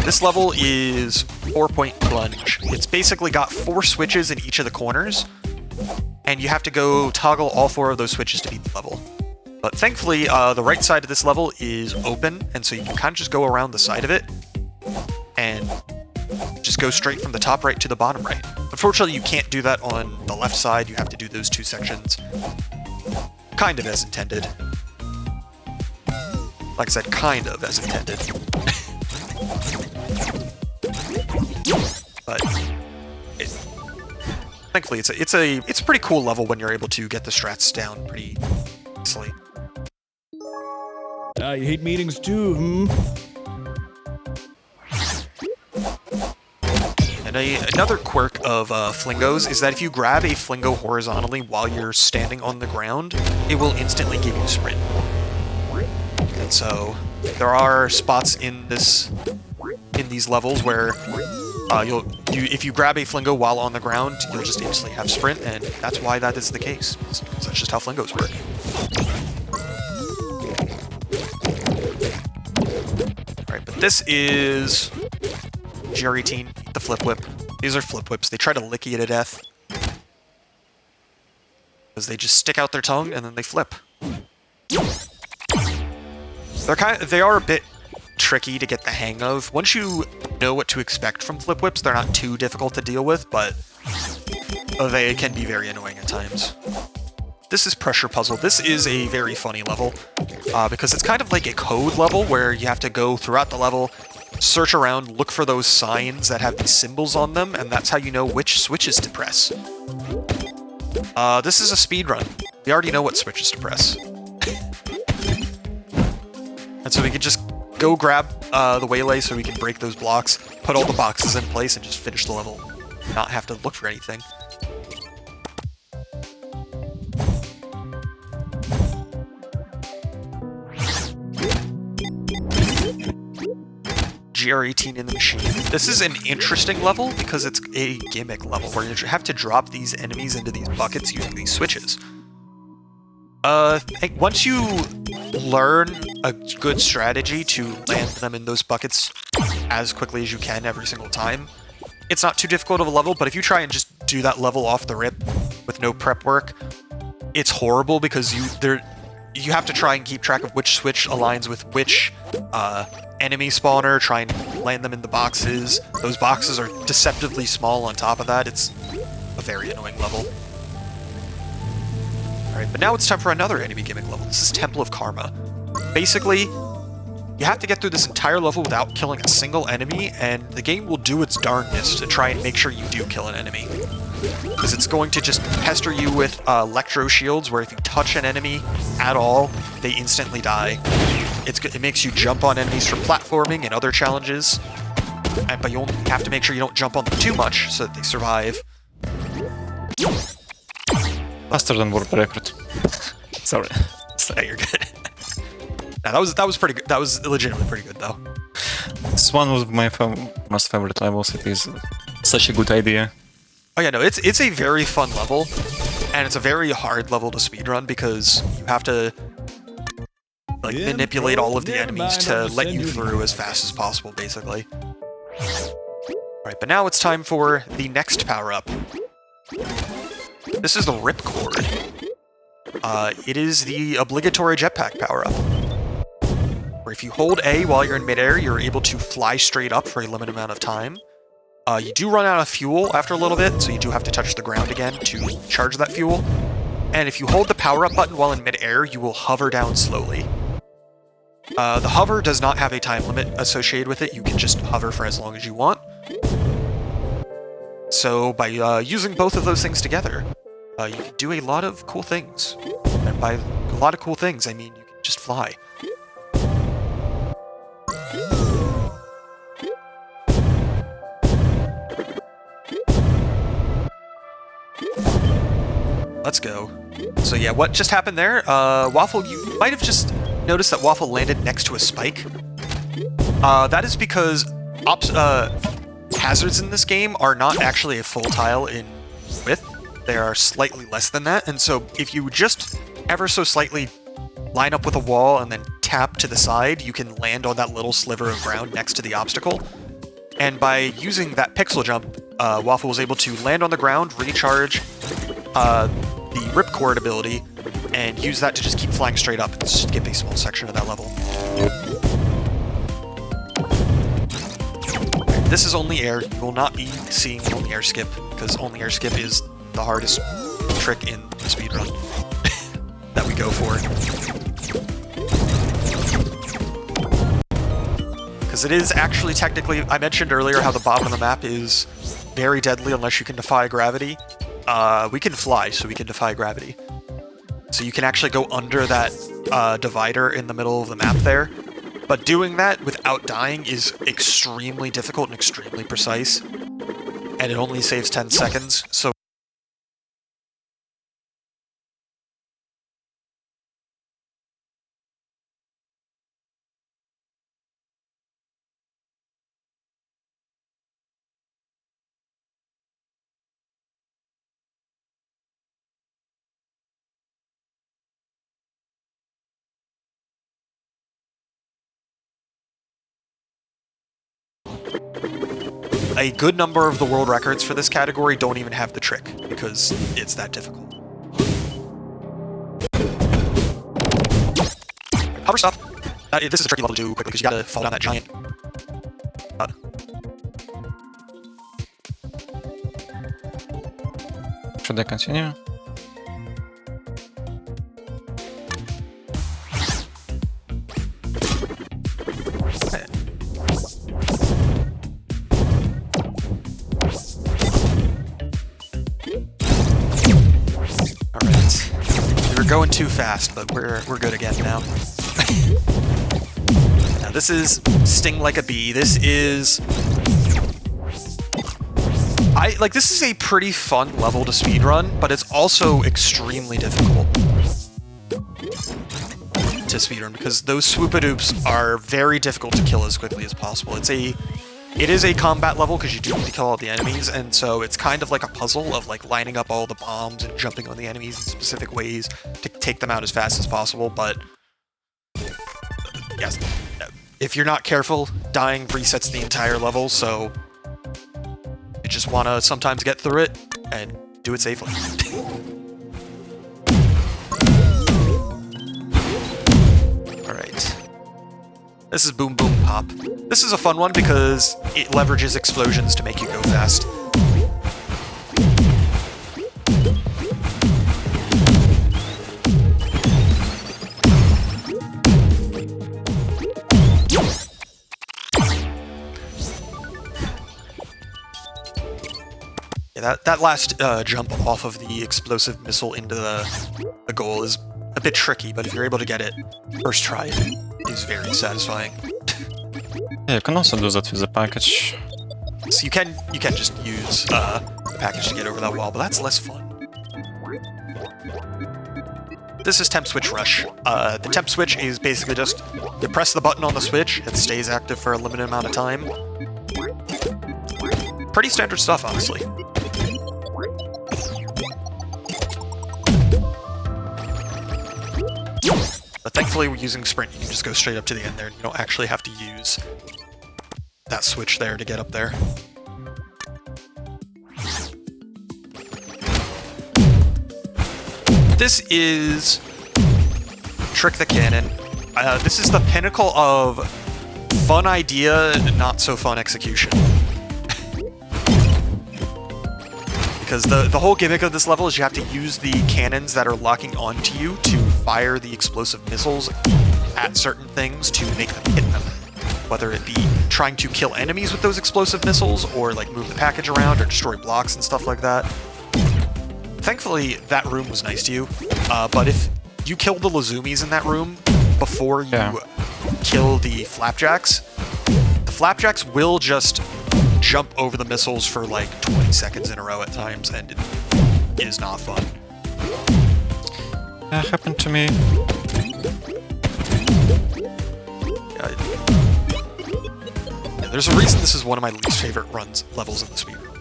This level is 4-point plunge. It's basically got 4 switches in each of the corners, and you have to go toggle all 4 of those switches to beat the level. But thankfully, the right side of this level is open, and so you can kind of just go around the side of it, and just go straight from the top right to the bottom right. Unfortunately, you can't do that on the left side. You have to do those 2 sections kind of as intended. Like I said, kind of as intended. But thankfully, it's a pretty cool level when you're able to get the strats down pretty easily. You hate meetings too, hmm? And another quirk of Flingos is that if you grab a Flingo horizontally while you're standing on the ground, it will instantly give you sprint. And so there are spots in these levels where if you grab a Flingo while on the ground, you'll just instantly have sprint, and that's why that is the case. That's just how Flingos work. Alright, but this is G18, the Flip Whip. These are Flip Whips. They try to lick you to death. Because they just stick out their tongue and then they flip. They are a bit tricky to get the hang of. Once you know what to expect from Flip Whips, they're not too difficult to deal with, but they can be very annoying at times. This is Pressure Puzzle. This is a very funny level, because it's kind of like a code level where you have to go throughout the level, search around, look for those signs that have these symbols on them, and that's how you know which switches to press. This is a speed run. We already know what switches to press. And so we can just go grab the waylay so we can break those blocks, put all the boxes in place, and just finish the level. Not have to look for anything. GR18 in the machine. This is an interesting level because it's a gimmick level where you have to drop these enemies into these buckets using these switches. Once you learn a good strategy to land them in those buckets as quickly as you can every single time, it's not too difficult of a level, but if you try and just do that level off the rip with no prep work, it's horrible because you have to try and keep track of which switch aligns with which enemy spawner, try and land them in the boxes. Those boxes are deceptively small on top of that. It's a very annoying level. Alright, but now it's time for another enemy gimmick level. This is Temple of Karma. Basically, you have to get through this entire level without killing a single enemy, and the game will do its darndest to try and make sure you do kill an enemy. Because it's going to just pester you with electro shields, where if you touch an enemy at all, they instantly die. It makes you jump on enemies for platforming and other challenges, but you only have to make sure you don't jump on them too much so that they survive. Faster than World Record. Sorry. Yeah, you're good. Now, that was pretty good. That was legitimately pretty good, though. It's one of my most favorite levels. It is such a good idea. Oh yeah, no, it's a very fun level, and it's a very hard level to speedrun because you have to like manipulate all of the enemies to let you through as fast as possible, basically. Alright, but now it's time for the next power-up. This is the Ripcord. It is the obligatory jetpack power-up. Where if you hold A while you're in midair, you're able to fly straight up for a limited amount of time. You do run out of fuel after a little bit, so you do have to touch the ground again to charge that fuel. And if you hold the power-up button while in midair, you will hover down slowly. The hover does not have a time limit associated with it. You can just hover for as long as you want. So by using both of those things together, you can do a lot of cool things. And by a lot of cool things, I mean you can just fly. Let's go. So yeah, what just happened there? Waff1e, you might have just noticed that Waff1e landed next to a spike. That is because hazards in this game are not actually a full tile in width. They are slightly less than that, and so if you just ever so slightly line up with a wall and then tap to the side, you can land on that little sliver of ground next to the obstacle. And by using that pixel jump, Waff1e was able to land on the ground, recharge the Ripcord ability, and use that to just keep flying straight up and skip a small section of that level. This is only air. You will not be seeing only air skip, because only air skip is the hardest trick in the speedrun that we go for. Because it is actually technically, I mentioned earlier how the bottom of the map is very deadly unless you can defy gravity. We can fly, so we can defy gravity. So you can actually go under that divider in the middle of the map there. But doing that without dying is extremely difficult and extremely precise. And it only saves 10 seconds, so a good number of the world records for this category don't even have the trick, because it's that difficult. Hover stop. This is a tricky level to do quickly, because you gotta fall down that giant. Should I continue? Going too fast, but we're good again now. Now this is Sting Like a Bee. This is this is a pretty fun level to speedrun, but it's also extremely difficult to speedrun because those swoopadoops are very difficult to kill as quickly as possible. It is a combat level because you do need to kill all the enemies, and so it's kind of like a puzzle of like lining up all the bombs and jumping on the enemies in specific ways to take them out as fast as possible, but yes, if you're not careful, dying resets the entire level, so you just want to sometimes get through it and do it safely. Alright. This is Boom Boom Pop. This is a fun one because it leverages explosions to make you go fast. Yeah, that last jump off of the explosive missile into the goal is a bit tricky, but if you're able to get it first try, it is very satisfying. Yeah, you can also do that with the package. So you can just use the package to get over that wall, but that's less fun. This is Temp Switch Rush. The Temp Switch is basically just you press the button on the switch, it stays active for a limited amount of time. Pretty standard stuff, honestly. But thankfully, we're using Sprint. You can just go straight up to the end there, and you don't actually have to use that switch there to get up there. This is Trick the Cannon. This is the pinnacle of fun idea and not so fun execution. Because the whole gimmick of this level is you have to use the cannons that are locking onto you to fire the explosive missiles at certain things to make them hit them. Whether it be trying to kill enemies with those explosive missiles, or like move the package around, or destroy blocks and stuff like that. Thankfully, that room was nice to you, but if you kill the Lazumis in that room before you kill the Flapjacks will just jump over the missiles for like 20 seconds in a row at times, and it is not fun. That happened to me. There's a reason this is one of my least favorite levels in the speedrun.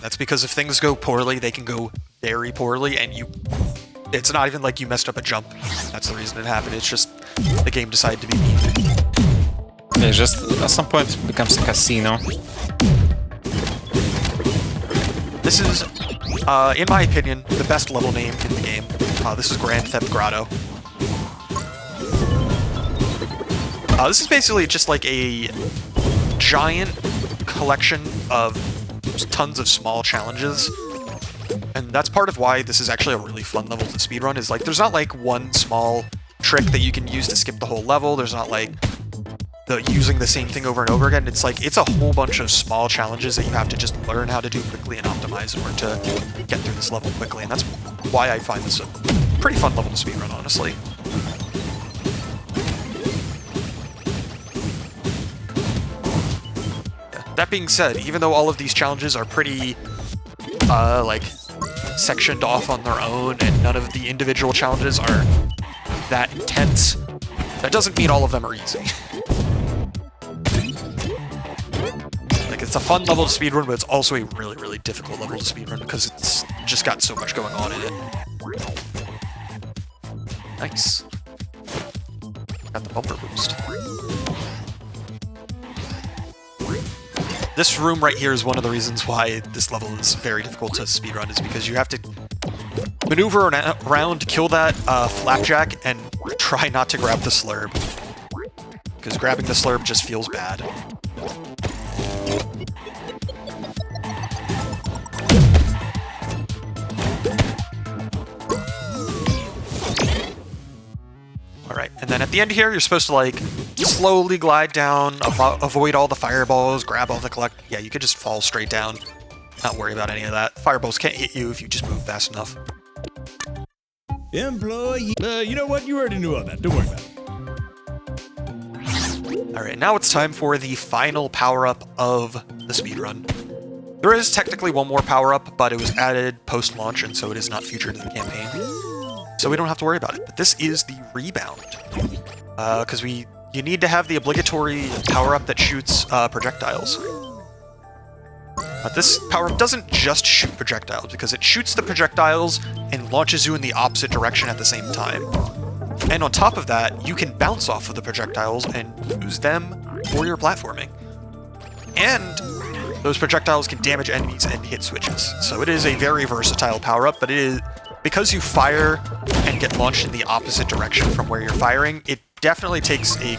That's because if things go poorly, they can go very poorly, and It's not even like you messed up a jump. That's the reason it happened. It's just the game decided to be mean. Yeah, just at some point it becomes a casino. This is, in my opinion, the best level name in the game. This is Grand Theft Grotto. This is basically just like a giant collection of tons of small challenges. And that's part of why this is actually a really fun level to speedrun, is like, there's not like one small trick that you can use to skip the whole level. There's not like using the same thing over and over again. It's like, it's a whole bunch of small challenges that you have to just learn how to do quickly and optimize in order to get through this level quickly. And that's why I find this a pretty fun level to speedrun, honestly. That being said, even though all of these challenges are pretty, like, sectioned off on their own, and none of the individual challenges are that intense, that doesn't mean all of them are easy. Like, it's a fun level to speedrun, but it's also a really, really difficult level to speedrun because it's just got so much going on in it. Nice. Got the bumper boost. This room right here is one of the reasons why this level is very difficult to speedrun, is because you have to maneuver around to kill that flapjack and try not to grab the slurb. Because grabbing the slurb just feels bad. Alright, and then at the end here, you're supposed to, like, slowly glide down, avoid all the fireballs, grab all the collect... Yeah, you could just fall straight down, not worry about any of that. Fireballs can't hit you if you just move fast enough. Employee. You know what? You already knew all that. Don't worry about it. Alright, now it's time for the final power-up of the speedrun. There is technically one more power-up, but it was added post-launch, and so it is not featured in the campaign. So we don't have to worry about it. But this is the rebound. Because you need to have the obligatory power-up that shoots projectiles. But this power-up doesn't just shoot projectiles, because it shoots the projectiles and launches you in the opposite direction at the same time. And on top of that, you can bounce off of the projectiles and use them for your platforming. And those projectiles can damage enemies and hit switches. So it is a very versatile power-up, but it is... Because you fire and get launched in the opposite direction from where you're firing, it definitely takes a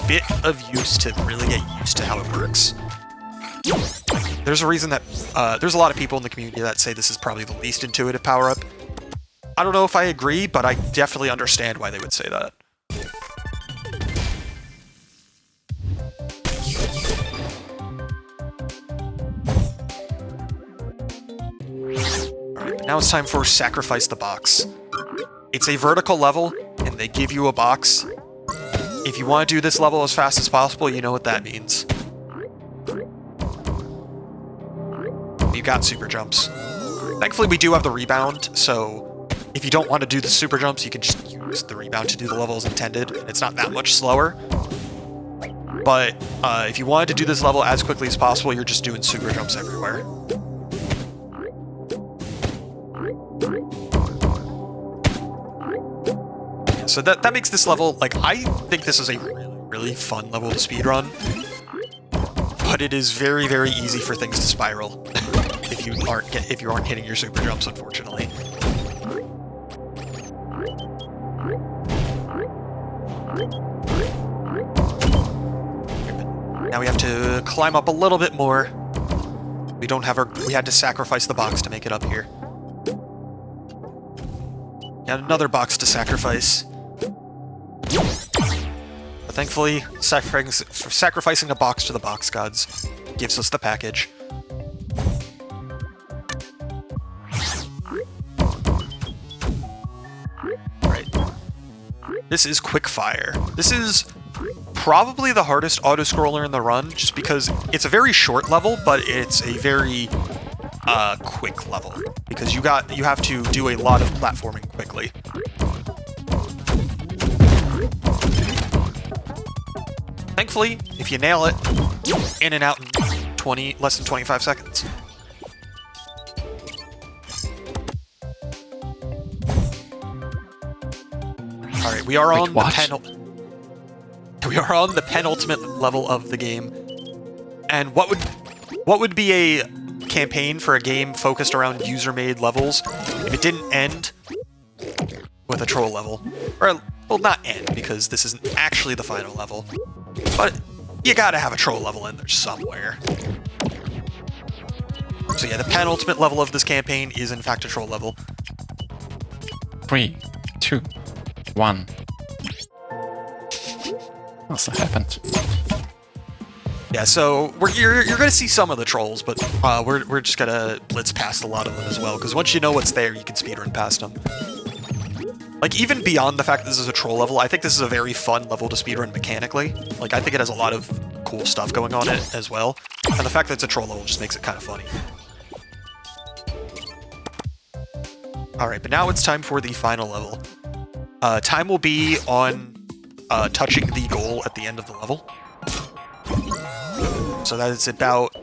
bit of use to really get used to how it works. There's a reason that there's a lot of people in the community that say this is probably the least intuitive power-up. I don't know if I agree, but I definitely understand why they would say that. Alright, now it's time for Sacrifice the Box. It's a vertical level, and they give you a box. If you want to do this level as fast as possible, you know what that means. You got super jumps. Thankfully, we do have the rebound, so if you don't want to do the super jumps, you can just use the rebound to do the level as intended. It's not that much slower. But if you wanted to do this level as quickly as possible, you're just doing super jumps everywhere. So that makes this level, like, I think this is a really, really fun level to speedrun. But it is very, very easy for things to spiral if you aren't hitting your super jumps, unfortunately. Now we have to climb up a little bit more. We had to sacrifice the box to make it up here. And another box to sacrifice. But thankfully, sacrificing a box to the box gods gives us the package. Right. This is Quickfire. This is probably the hardest auto-scroller in the run, just because it's a very short level, but it's a very quick level, because you have to do a lot of platforming quickly. Thankfully, if you nail it, in and out in less than 25 seconds. we are on what? we are on the penultimate level of the game. And what would be a campaign for a game focused around user-made levels if it didn't end with a troll level? Or, well, not end, because this isn't actually the final level. But you gotta have a troll level in there somewhere. So yeah, the penultimate level of this campaign is in fact a troll level. 3, 2, 1. What's happened? Yeah, so you're gonna see some of the trolls, but we're just gonna blitz past a lot of them as well, because once you know what's there, you can speedrun past them. Like, even beyond the fact that this is a troll level, I think this is a very fun level to speedrun mechanically. Like, I think it has a lot of cool stuff going on in it as well, and the fact that it's a troll level just makes it kind of funny. Alright, but now it's time for the final level. Time will be on touching the goal at the end of the level. So that is about,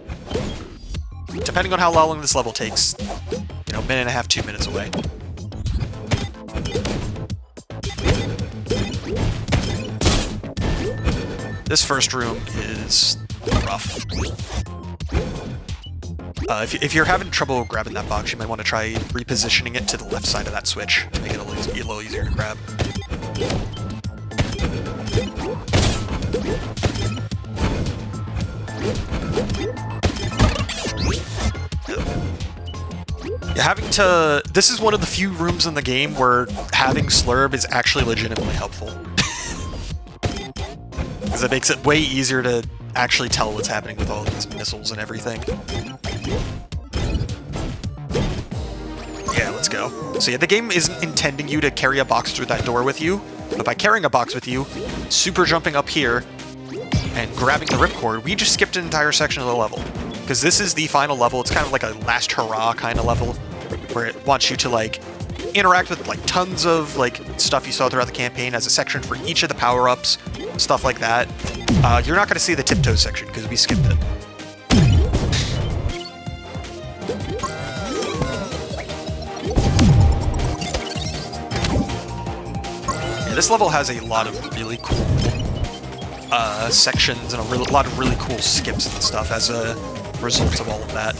depending on how long this level takes, you know, minute and a half, 2 minutes away. This first room is rough. If you're having trouble grabbing that box, you might want to try repositioning it to the left side of that switch to make it a little easier to grab. This is one of the few rooms in the game where having Slurb is actually legitimately helpful. Because it makes it way easier to actually tell what's happening with all of these missiles and everything. Yeah, let's go. So yeah, the game isn't intending you to carry a box through that door with you, but by carrying a box with you, super jumping up here, and grabbing the ripcord, we just skipped an entire section of the level. Because this is the final level, it's kind of like a last hurrah kind of level, where it wants you to, like, interact with, like, tons of, like, stuff you saw throughout the campaign as a section for each of the power-ups, stuff like that. You're not going to see the tiptoe section, because we skipped it. Yeah, this level has a lot of really cool sections and a lot of really cool skips and stuff as a result of all of that.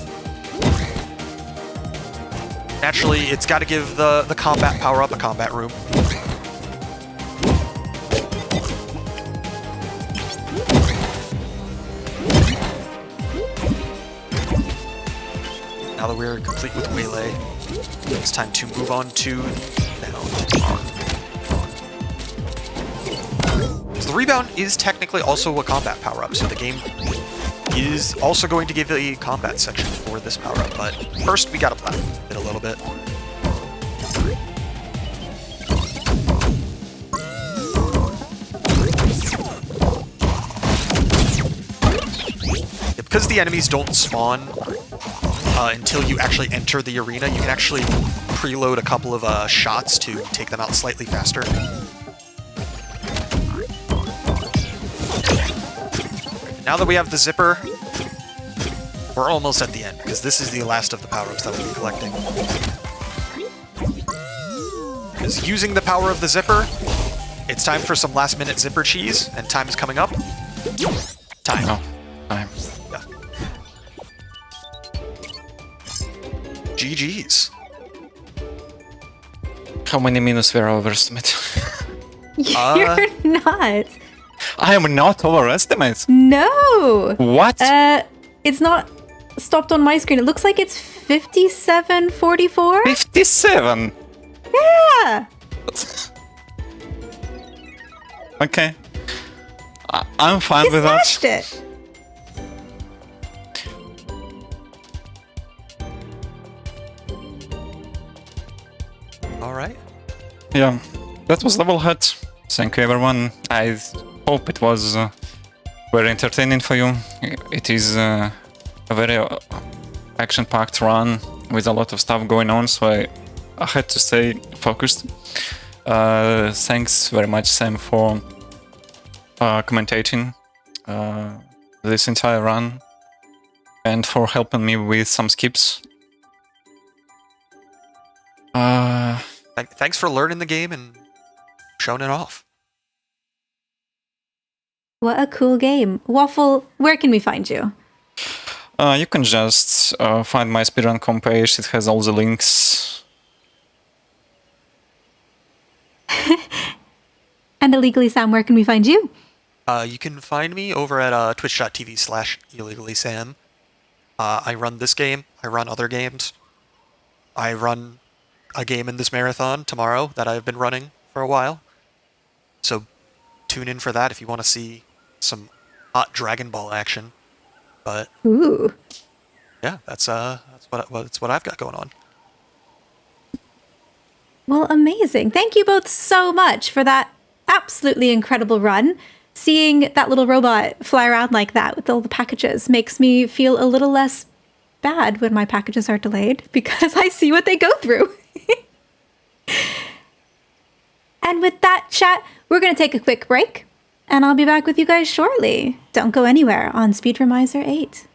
Naturally, it's got to give the combat power-up a combat room. Now that we're complete with Waylay, it's time to move on to Rebound. So the Rebound is technically also a combat power-up, so the game is also going to give a combat section for this power-up, but first we gotta platform it a little bit. Yeah, because the enemies don't spawn until you actually enter the arena, you can actually preload a couple of shots to take them out slightly faster. Now that we have the zipper, we're almost at the end, because this is the last of the power-ups that we'll be collecting. Because using the power of the zipper, it's time for some last-minute zipper cheese, and time is coming up. Time. No, time. Yeah. GG's. How many minutes were overestimated? You're not. I am not overestimated. No. What? It's not stopped on my screen. It looks like it's 57:44. 57. Yeah. Okay. I'm fine You with that. smashed it. All right. Yeah, that was Levelhead. Thank you, everyone. I hope it was very entertaining for you. It is a very action-packed run with a lot of stuff going on, so I had to stay focused. Thanks very much, Sam, for commentating this entire run and for helping me with some skips. Thanks for learning the game and shown it off. What a cool game. Waffle, where can we find you? You can just find my speedrun.com page. It has all the links. And Illegally Sam, where can we find you? You can find me over at twitch.tv/illegallysam. I run this game. I run other games. I run a game in this marathon tomorrow that I've been running for a while. So tune in for that if you want to see some hot Dragon Ball action. But Ooh. yeah, that's what I've got going on. Well, amazing. Thank you both so much for that absolutely incredible run. Seeing that little robot fly around like that with all the packages makes me feel a little less bad when my packages are delayed because I see what they go through. And with that, chat, we're going to take a quick break, and I'll be back with you guys shortly. Don't go anywhere on Speedromizer 8.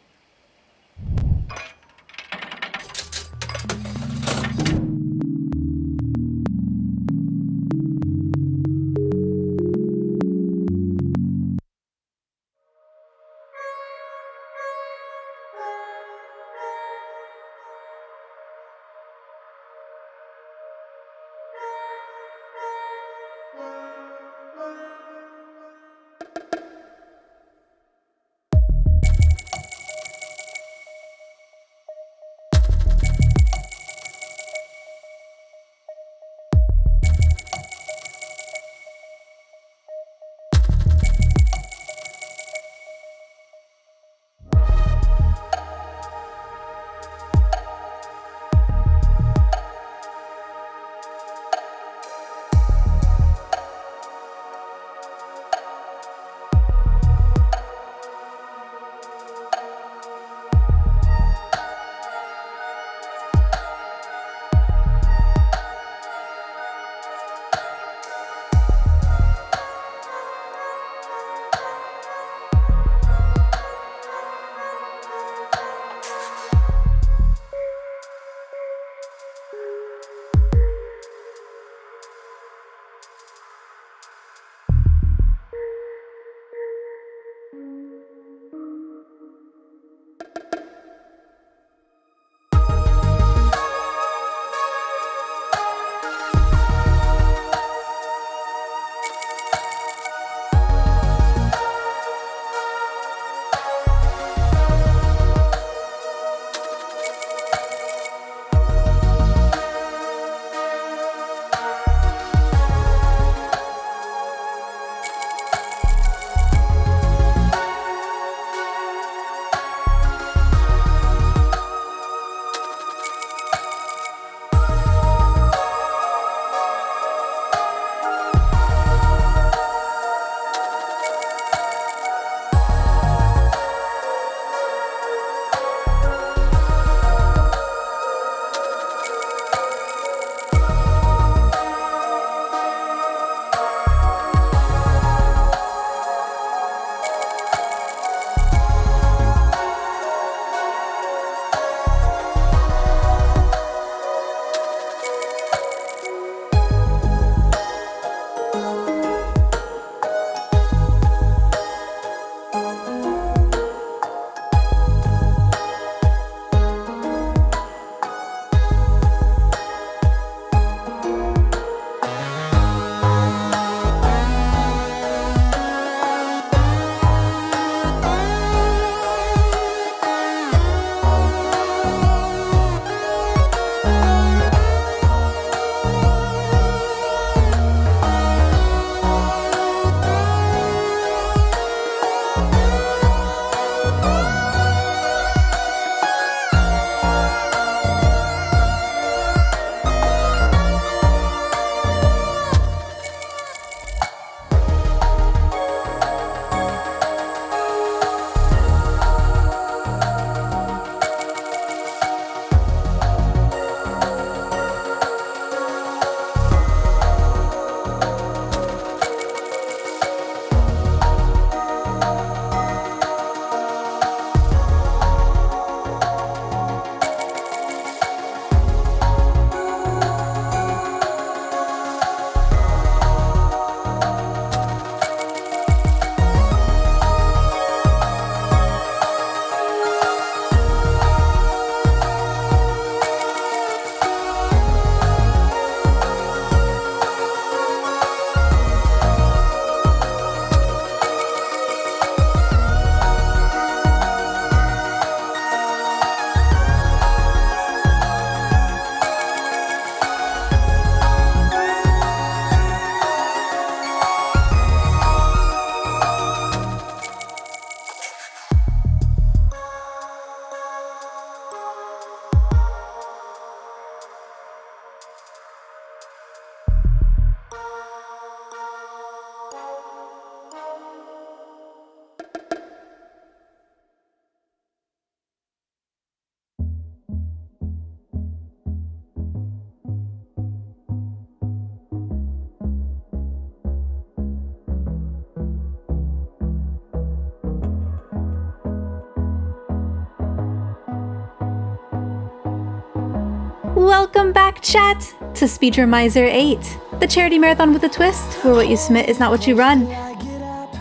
Welcome back, chat, to Speedromizer 8, the charity marathon with a twist, where what you submit is not what you run.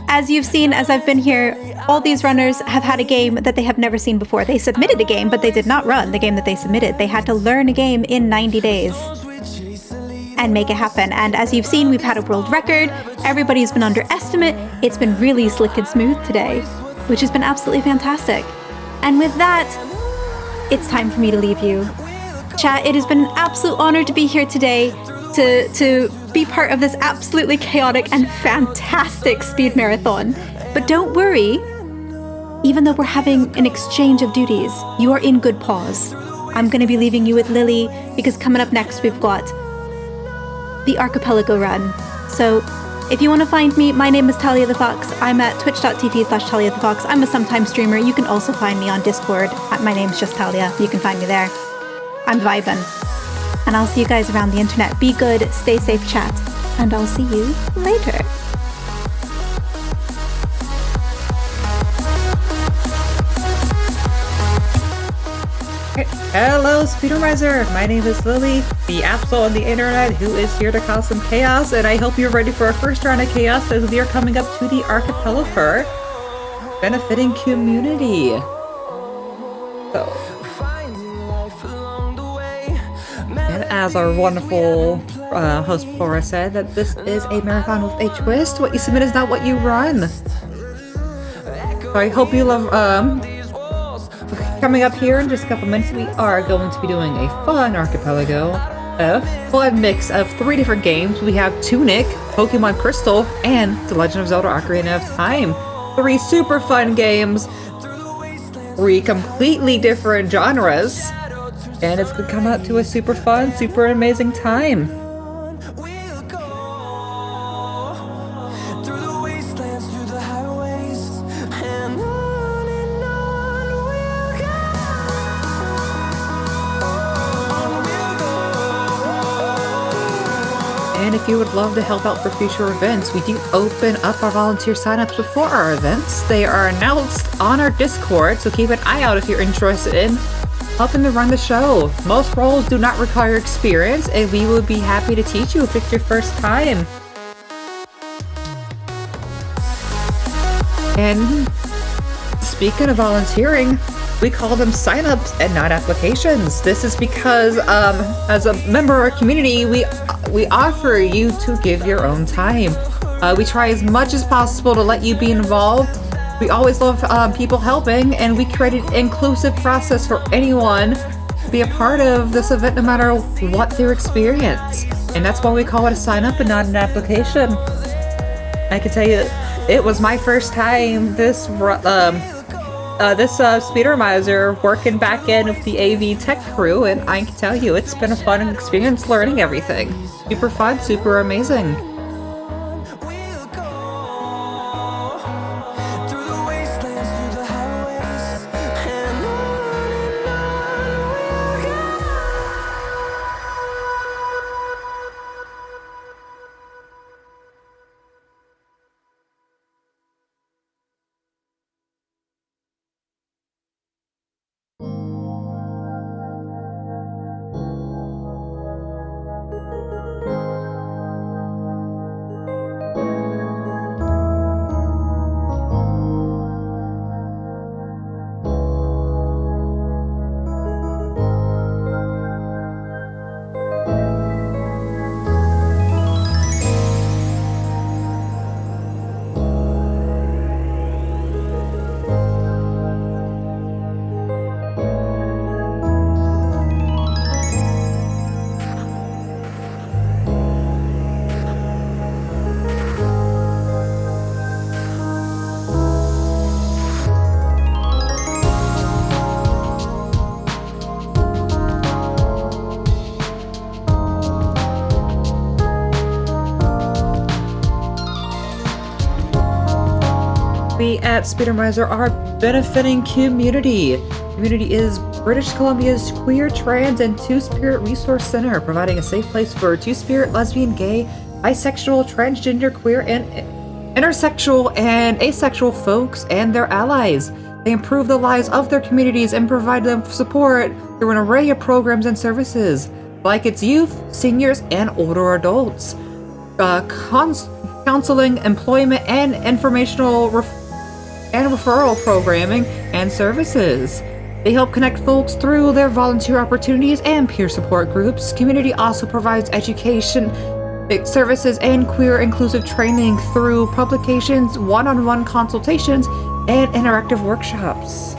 As you've seen as I've been here, all these runners have had a game that they have never seen before. They submitted a game, but they did not run the game that they submitted. They had to learn a game in 90 days and make it happen. And as you've seen, we've had a world record. Everybody's been under estimate. It's been really slick and smooth today, which has been absolutely fantastic. And with that, it's time for me to leave you. Chat, it has been an absolute honor to be here today to be part of this absolutely chaotic and fantastic speed marathon. But don't worry, even though we're having an exchange of duties, you are in good paws. I'm going to be leaving you with Lily because coming up next we've got the Archipelago run. So if you want to find me, my name is Talia the Fox. I'm at twitch.tv/Talia the Fox. I'm a sometime streamer. You can also find me on Discord. My name's just Talia. You can find me there. I'm vibin'. And I'll see you guys around the internet. Be good, stay safe, chat, and I'll see you later. Hello, Speedromizer! My name is Lily, the asshole on the internet who is here to cause some chaos, and I hope you're ready for our first round of chaos as we are coming up to the Archipelago, benefiting QMUNITY. So, and as our wonderful host Flora said, that this is a marathon with a twist. What you submit is not what you run. So I hope you love. Coming up here in just a couple minutes, we are going to be doing a fun archipelago, a fun mix of 3 different games. We have Tunic, Pokemon Crystal, and The Legend of Zelda: Ocarina of Time. 3 super fun games, 3 completely different genres, and it's gonna come out to a super fun, super amazing time. And if you would love to help out for future events, we do open up our volunteer signups before our events. They are announced on our Discord, so keep an eye out if you're interested in helping to run the show. Most roles do not require experience, and we would be happy to teach you if it's your first time. And speaking of volunteering, we call them signups and not applications. This is because as a member of our community, we offer you to give your own time. We try as much as possible to let you be involved. We always love people helping, and we create an inclusive process for anyone to be a part of this event no matter what their experience. And that's why we call it a sign up and not an application. I can tell you, it was my first time this Speedromizer working back in with the AV tech crew, and I can tell you it's been a fun experience learning everything. Super fun, super amazing. We at Speedromizer are benefiting QMUNITY. QMUNITY is British Columbia's queer, trans, and two-spirit resource center, providing a safe place for two-spirit, lesbian, gay, bisexual, transgender, queer, and intersexual and asexual folks and their allies. They improve the lives of their communities and provide them support through an array of programs and services, like its youth, seniors, and older adults. Counseling, employment, and informational and referral programming and services. They help connect folks through their volunteer opportunities and peer support groups. Community also provides education services and queer inclusive training through publications, one-on-one consultations, and interactive workshops.